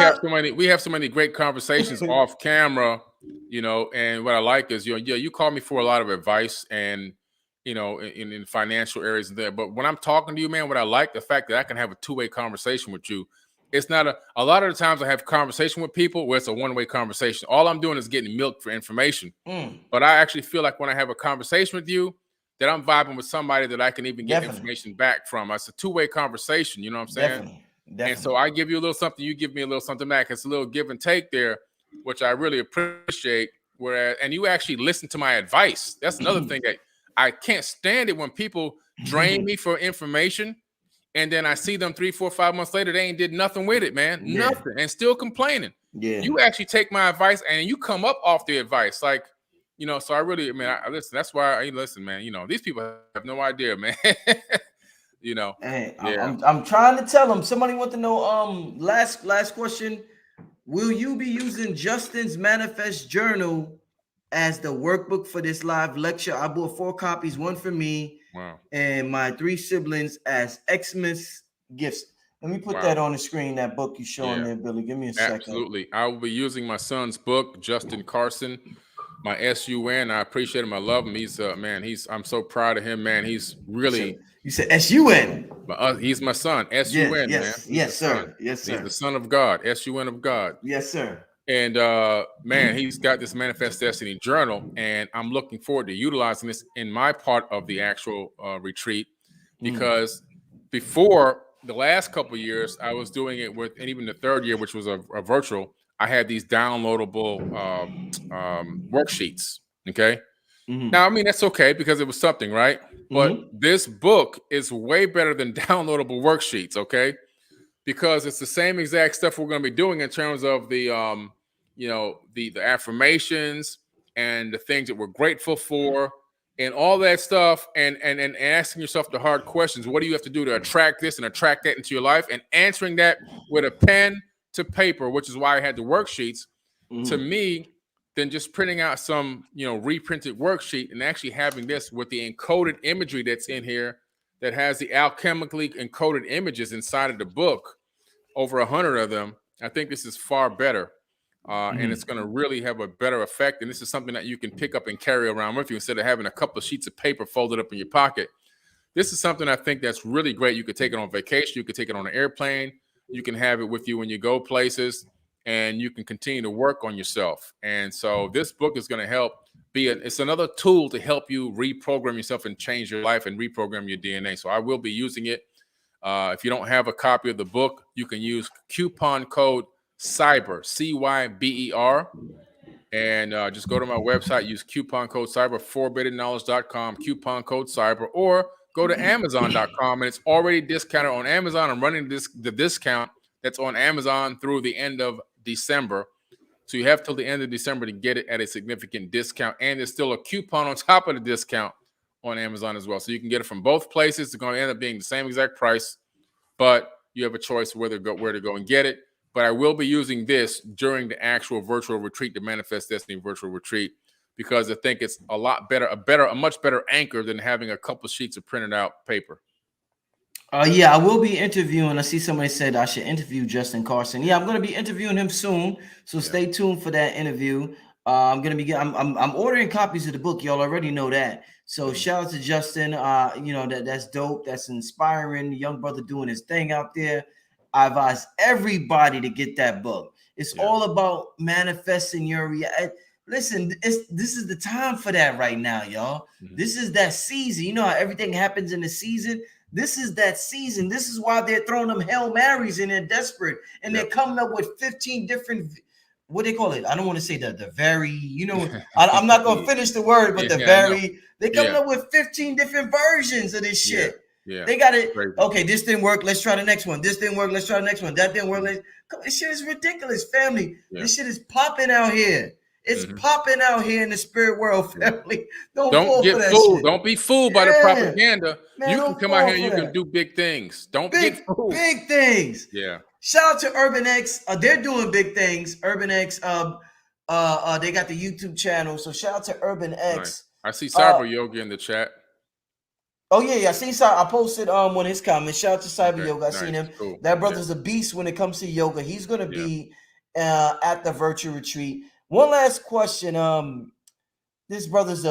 we have so many great conversations off camera, you know. And what I like is, you call me for a lot of advice, and you know, in financial areas there. But when I'm talking to you, man, what I like the fact that I can have a two-way conversation with you. It's not a lot of the times I have conversation with people where it's a one-way conversation. All I'm doing is getting milk for information. But I actually feel like when I have a conversation with you, that I'm vibing with somebody that I can even get information back from. It's a two-way conversation, you know what I'm saying? Definitely. And so I give you a little something, you give me a little something back. It's a little give and take there, which I really appreciate. Whereas, and you actually listen to my advice. That's another thing that I can't stand it when people drain me for information. And then I see them 3, 4, 5 months later, they ain't did nothing with it, man. Nothing. And still complaining. You actually take my advice and you come up off the advice. Like, you know, so I really, I listen. That's why I listen, man. You know, these people have no idea, man. You know. Hey, I'm trying to tell them. Somebody want to know. Last question. Will you be using Justin's Manifest Journal as the workbook for this live lecture? I bought 4 copies, one for me and my 3 siblings as Xmas gifts. Let me put that on the screen. That book you showing there, Billy. Give me a second. Absolutely. I will be using my son's book, Justin Carson. My SUN, I appreciate him. I love him. He's man. I'm so proud of him, man. He's really. You said SUN. He's my son. SUN, man. Yes, sir. Yes, sir. He's the son of God. SUN of God. Yes, sir. And man, he's got this Manifest Destiny journal, and I'm looking forward to utilizing this in my part of the actual retreat, because before the last couple of years, I was doing it with, and even the third year, which was a virtual. I had these downloadable worksheets. Okay. Now, that's okay because it was something, right? But this book is way better than downloadable worksheets. Okay. Because it's the same exact stuff we're going to be doing in terms of the, the affirmations and the things that we're grateful for and all that stuff. And asking yourself the hard questions. What do you have to do to attract this and attract that into your life? And answering that with a pen to paper, which is why I had the worksheets. To me, than just printing out some, reprinted worksheet and actually having this with the encoded imagery that's in here that has the alchemically encoded images inside of the book, over 100 of them. I think this is far better. And it's going to really have a better effect. And this is something that you can pick up and carry around with you instead of having a couple of sheets of paper folded up in your pocket. This is something I think that's really great. You could take it on vacation. You could take it on an airplane. You can have it with you when you go places, and you can continue to work on yourself. And so this book is going to help it's another tool to help you reprogram yourself and change your life and reprogram your DNA. So I will be using it. If you don't have a copy of the book, you can use coupon code CYBER, CYBER. And just go to my website, use coupon code CYBER, forbiddenknowledge.com, coupon code CYBER, or go to Amazon.com, and it's already discounted on Amazon. I'm running the discount that's on Amazon through the end of December. So you have till the end of December to get it at a significant discount. And there's still a coupon on top of the discount on Amazon as well. So you can get it from both places. It's going to end up being the same exact price, but you have a choice where to go and get it. But I will be using this during the actual virtual retreat, the Manifest Destiny virtual retreat, because I think it's a lot better, a much better anchor than having a couple of sheets of printed out paper. Yeah, I will be interviewing. I see somebody said I should interview Justin Carson. Yeah, I'm going to be interviewing him soon, so stay tuned for that interview. I'm going to be I'm ordering copies of the book. Y'all already know that. So shout out to Justin. That's dope. That's inspiring. Young brother doing his thing out there. I advise everybody to get that book. It's all about manifesting your reality. Listen, this is the time for that right now, y'all. This is that season. You know how everything happens in the season. This is that season. This is why they're throwing them Hail Marys and they're desperate. And they're coming up with 15 different, what they call it? I don't want to say the very, I'm not going to finish the word, but they're coming up with 15 different versions of this shit. Yeah. They got it. Crazy. Okay, this didn't work. Let's try the next one. This didn't work. Let's try the next one. That didn't work. This shit is ridiculous, family. Yeah. This shit is popping out here. It's popping out here in the spirit world, family. Don't fall get for that fooled. shit. Don't be fooled by the propaganda. Man, you can come out here and you can do big things. Don't get fooled. Big things. Yeah. Shout out to Urban X. They're doing big things. Urban X. They got the YouTube channel. So shout out to Urban X. Nice. I see Cyber Yoga in the chat. Oh yeah. I see. I posted one of his comments. Shout out to Cyber Yoga. I seen him. Cool. That brother's a beast when it comes to yoga. He's gonna be at the virtual retreat. One last question. This brother's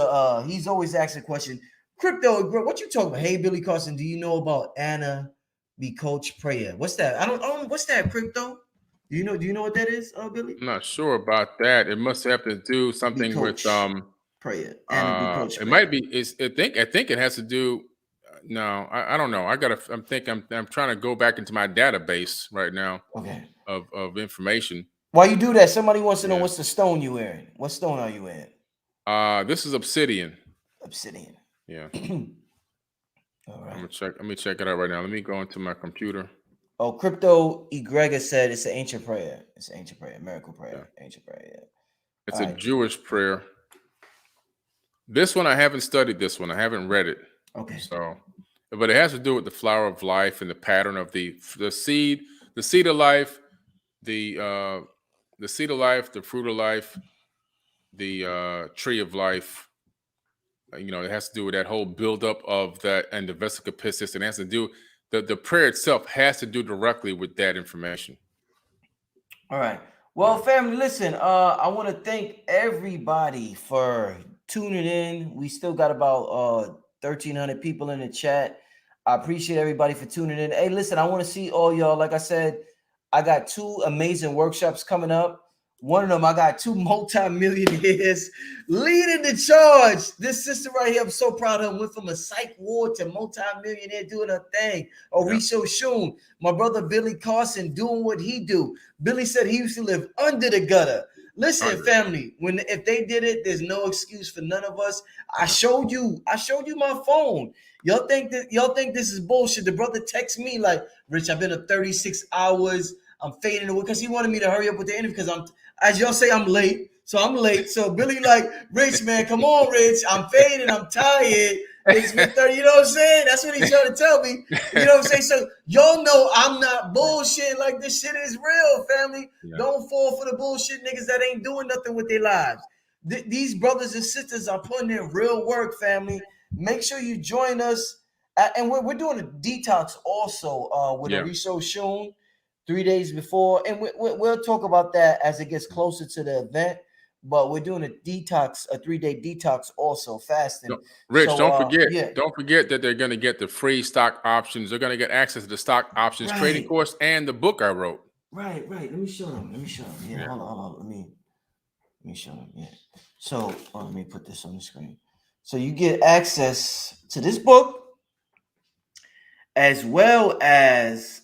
he's always asking a question. Crypto, what you talking about? Hey, Billy Carson, do you know about Anna be Coach Prayer? What's that? I don't. What's that? Crypto? Do you know what that is, Billy? I'm not sure about that. It must have to do something with Prayer. Anna be Coach it Prayer. might be. I think it has to do. No, I don't know. I'm trying to go back into my database right now. Okay. Of information. While you do that, somebody wants to know what's the stone you wearing. What stone are you wearing? This is obsidian. Obsidian. Yeah. All right. Let me check it out right now. Let me go into my computer. Oh, Crypto Egregor said it's an ancient prayer. It's an ancient prayer, miracle prayer, ancient prayer. Yeah. It's a Jewish prayer. This one I haven't studied. This one I haven't read it. Okay. So, but it has to do with the flower of life and the pattern of the seed of life, the seed of life, the fruit of life, the tree of life. It has to do with that whole buildup of that and the vesica piscis. And it has to do the prayer itself has to do directly with that information. All right. Well, family, listen. I want to thank everybody for tuning in. We still got about 1,300 people in the chat. I appreciate everybody for tuning in. Hey, listen, I want to see all y'all. Like I said, I got 2 amazing workshops coming up. One of them, I got 2 multi-millionaires leading the charge. This sister right here, I'm so proud of her. Went from a psych ward to multi-millionaire doing her thing. Orisho Shun, my brother Billy Carson doing what he do. Billy said he used to live under the gutter. Listen, family, if they did it, there's no excuse for none of us. I showed you my phone. Y'all think this is bullshit. The brother texts me like, Rich, I've been up 36 hours. I'm fading away because he wanted me to hurry up with the interview because as y'all say, I'm late. So I'm late. So Billy like, Rich, man, come on, Rich. I'm fading. I'm tired. It's been 30. You know what I'm saying? That's what he's trying to tell me. You know what I'm saying? So y'all know I'm not bullshit. Like, this shit is real, family. Yeah. Don't fall for the bullshit niggas that ain't doing nothing with their lives. These brothers and sisters are putting in real work, family. Make sure you join us. And we're doing a detox also with Orisho Shun 3 days before. And we'll talk about that as it gets closer to the event. But we're doing a 3-day detox also, fasting. Rich, don't forget that they're going to get the free stock options. They're going to get access to the stock options trading course and the book I wrote. Right. Let me show them. Yeah. Hold on. Let me show them. Yeah. So let me put this on the screen. So you get access to this book as well as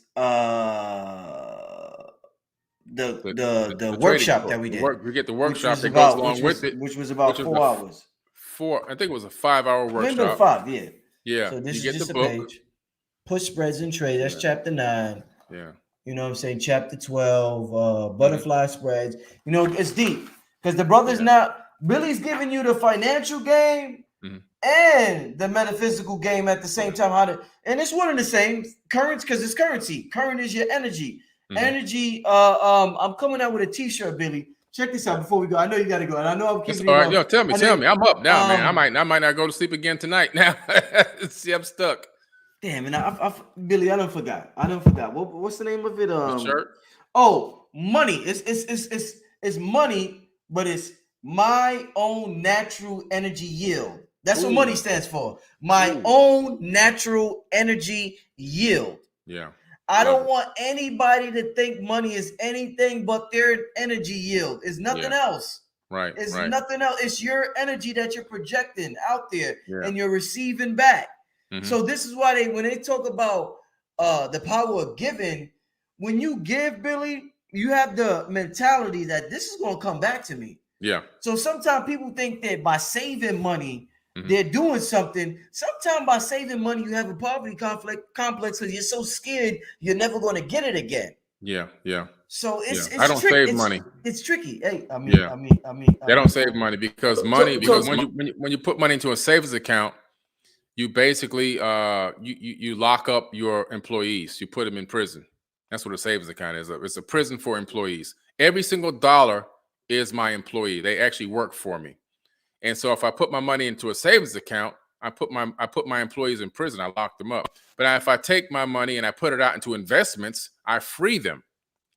the workshop that we did. We get the workshop that goes along with it, which was about 4 hours. I think it was a 5-hour workshop. Maybe 5, yeah. Yeah. So this is just a page. Push spreads and trade. That's chapter 9. Yeah. You know what I'm saying? Chapter 12, butterfly spreads. You know, it's deep because the brother's Billy's giving you the financial game and the metaphysical game at the same time. And it's one and the same. Currents, because it's currency. Current is your energy. Energy. I'm coming out with a t-shirt, Billy. Check this out before we go. I know you got to go. And I know I'm keeping you. All right, tell me. I'm up now, man. I might not go to sleep again tonight. Now, see, I'm stuck. Damn, and Billy, I don't forgot. What's the name of it? The shirt. Oh, money. It's money, but it's my own natural energy yield. That's what money stands for. My own natural energy yield. Yeah. I don't want anybody to think money is anything but their energy yield. It's nothing else. Right. It's nothing else. It's your energy that you're projecting out there and you're receiving back. So this is why when they talk about the power of giving, when you give, Billy, you have the mentality that this is going to come back to me. Yeah. So sometimes people think that by saving money, they're doing something. Sometimes by saving money, you have a poverty complex because you're so scared you're never going to get it again. Yeah, yeah. So Yeah. it's I don't save money. It's tricky. Hey, I Yeah. mean, They don't save money because so when you put money into a savings account, you basically you lock up your employees. You put them in prison. That's what a savings account is. It's a prison for employees. Every single dollar is my employee. They actually work for me. And so if I put my money into a savings account, I put my employees in prison. I lock them up. But if I take my money and I put it out into investments, I free them,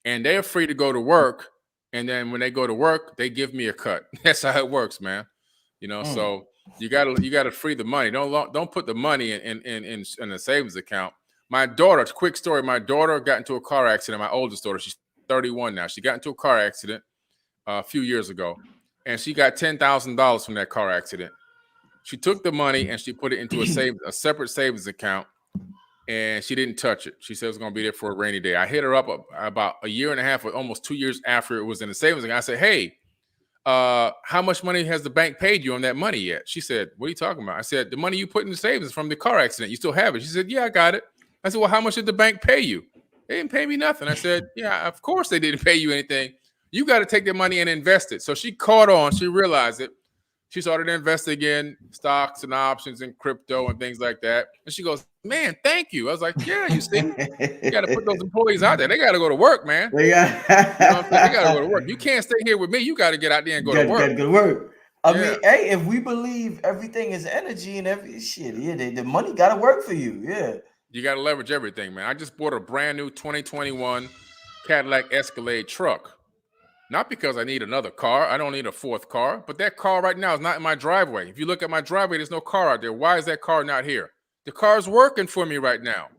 and they're free to go to work. And then when they go to work, they give me a cut. That's how it works, man. So you gotta free the money. Don't put the money in a savings account. My daughter, quick story. My daughter got into a car accident. My oldest daughter, she's 31 now. She got into a car accident a few years ago, and she got $10,000 from that car accident. She took the money and she put it into a separate savings account, and she didn't touch it. She said it was going to be there for a rainy day. I hit her up about a year and a half or almost 2 years after it was in the savings account. I said, hey, how much money has the bank paid you on that money yet? She said, what are you talking about? I said, the money you put in the savings from the car accident, you still have it? She said, yeah, I got it. I said, well, how much did the bank pay you? They didn't pay me nothing. I said, yeah, of course they didn't pay you anything. You got to take the money and invest it. So she caught on. She realized it. She started investing in stocks and options and crypto and things like that. And she goes, man, thank you. I was like, yeah, you see, you got to put those employees out there. They got to go to work, man. They got to go to work. You can't stay here with me. You got to get out there and go to work. Got to go to work. I mean, hey, if we believe everything is energy and every shit, yeah, the money got to work for you. Yeah. You got to leverage everything, man. I just bought a brand new 2021 Cadillac Escalade truck. Not because I need another car. I don't need a fourth car. But that car right now is not in my driveway. If you look at my driveway, there's no car out there. Why is that car not here? The car's working for me right now.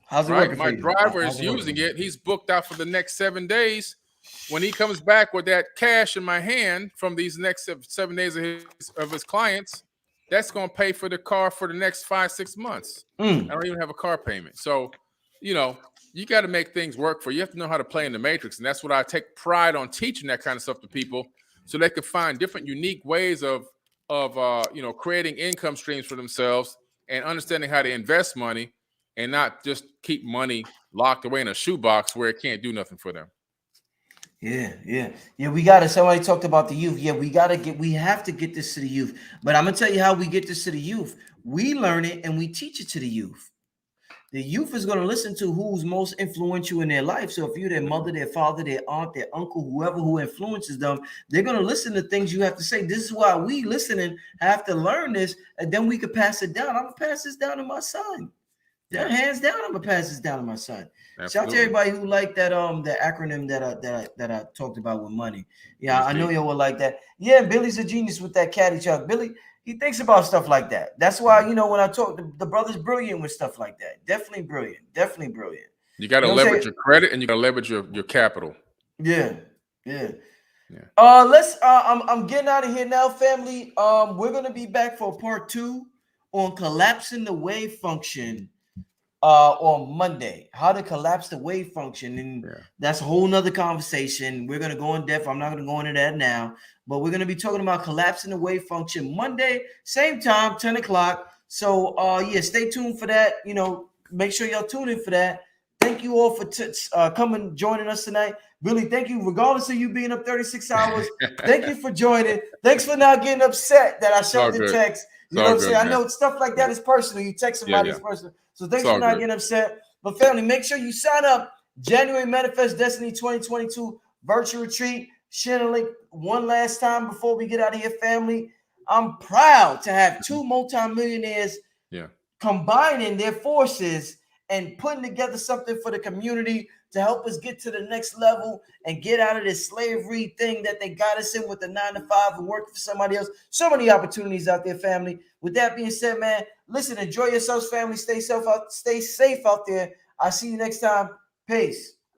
How's it working for you? My driver is using it. He's booked out for the next 7 days. When he comes back with that cash in my hand from these next 7 days of his clients, that's going to pay for the car for the next 5-6 months. I don't even have a car payment. So, you got to make things work for you. You have to know how to play in the matrix. And that's what I take pride on, teaching that kind of stuff to people so they can find different unique ways of creating income streams for themselves and understanding how to invest money and not just keep money locked away in a shoebox where it can't do nothing for them. Yeah. We got to, somebody talked about the youth. Yeah, we have to get this to the youth. But I'm going to tell you how we get this to the youth. We learn it and we teach it to the youth. The youth is going to listen to who's most influential in their life. So if you're their mother, their father, their aunt, their uncle, whoever who influences them, they're going to listen to things you have to say. This is why we listening have to learn this, and then we could pass it down. I'm going to pass this down to my son. Yeah, hands down, I'm going to pass this down to my son. Absolutely. Shout out to everybody who liked that the acronym that I talked about with money. Yeah, I know you will like that. Yeah, Billy's a genius with that caddy chuck. Billy, he thinks about stuff like that. That's why, when I talk, the brother's brilliant with stuff like that. Definitely brilliant. You got to leverage your credit and you got to leverage your capital. Yeah. I'm getting out of here now, family. We're gonna be back for part 2 on collapsing the wave function on Monday. How to collapse the wave function, and that's a whole nother conversation. We're gonna go in depth. I'm not gonna go into that now. But we're going to be talking about collapsing the wave function Monday, same time, 10 o'clock. So, stay tuned for that. Make sure y'all tune in for that. Thank you all for coming, joining us tonight. Billy, thank you. Regardless of you being up 36 hours, thank you for joining. Thanks for not getting upset that I showed the text. You know what I'm saying? I know stuff like that is personal. You text somebody, it's personal. So thanks for not getting upset. But family, make sure you sign up. January Manifest Destiny 2022 virtual retreat. Share the link one last time before we get out of here, family. I'm proud to have 2 multimillionaires combining their forces and putting together something for the community to help us get to the next level and get out of this slavery thing that they got us in with the 9-to-5 and working for somebody else. So many opportunities out there, family. With that being said, man, listen, enjoy yourselves, family. Stay safe out there. I'll see you next time. Peace.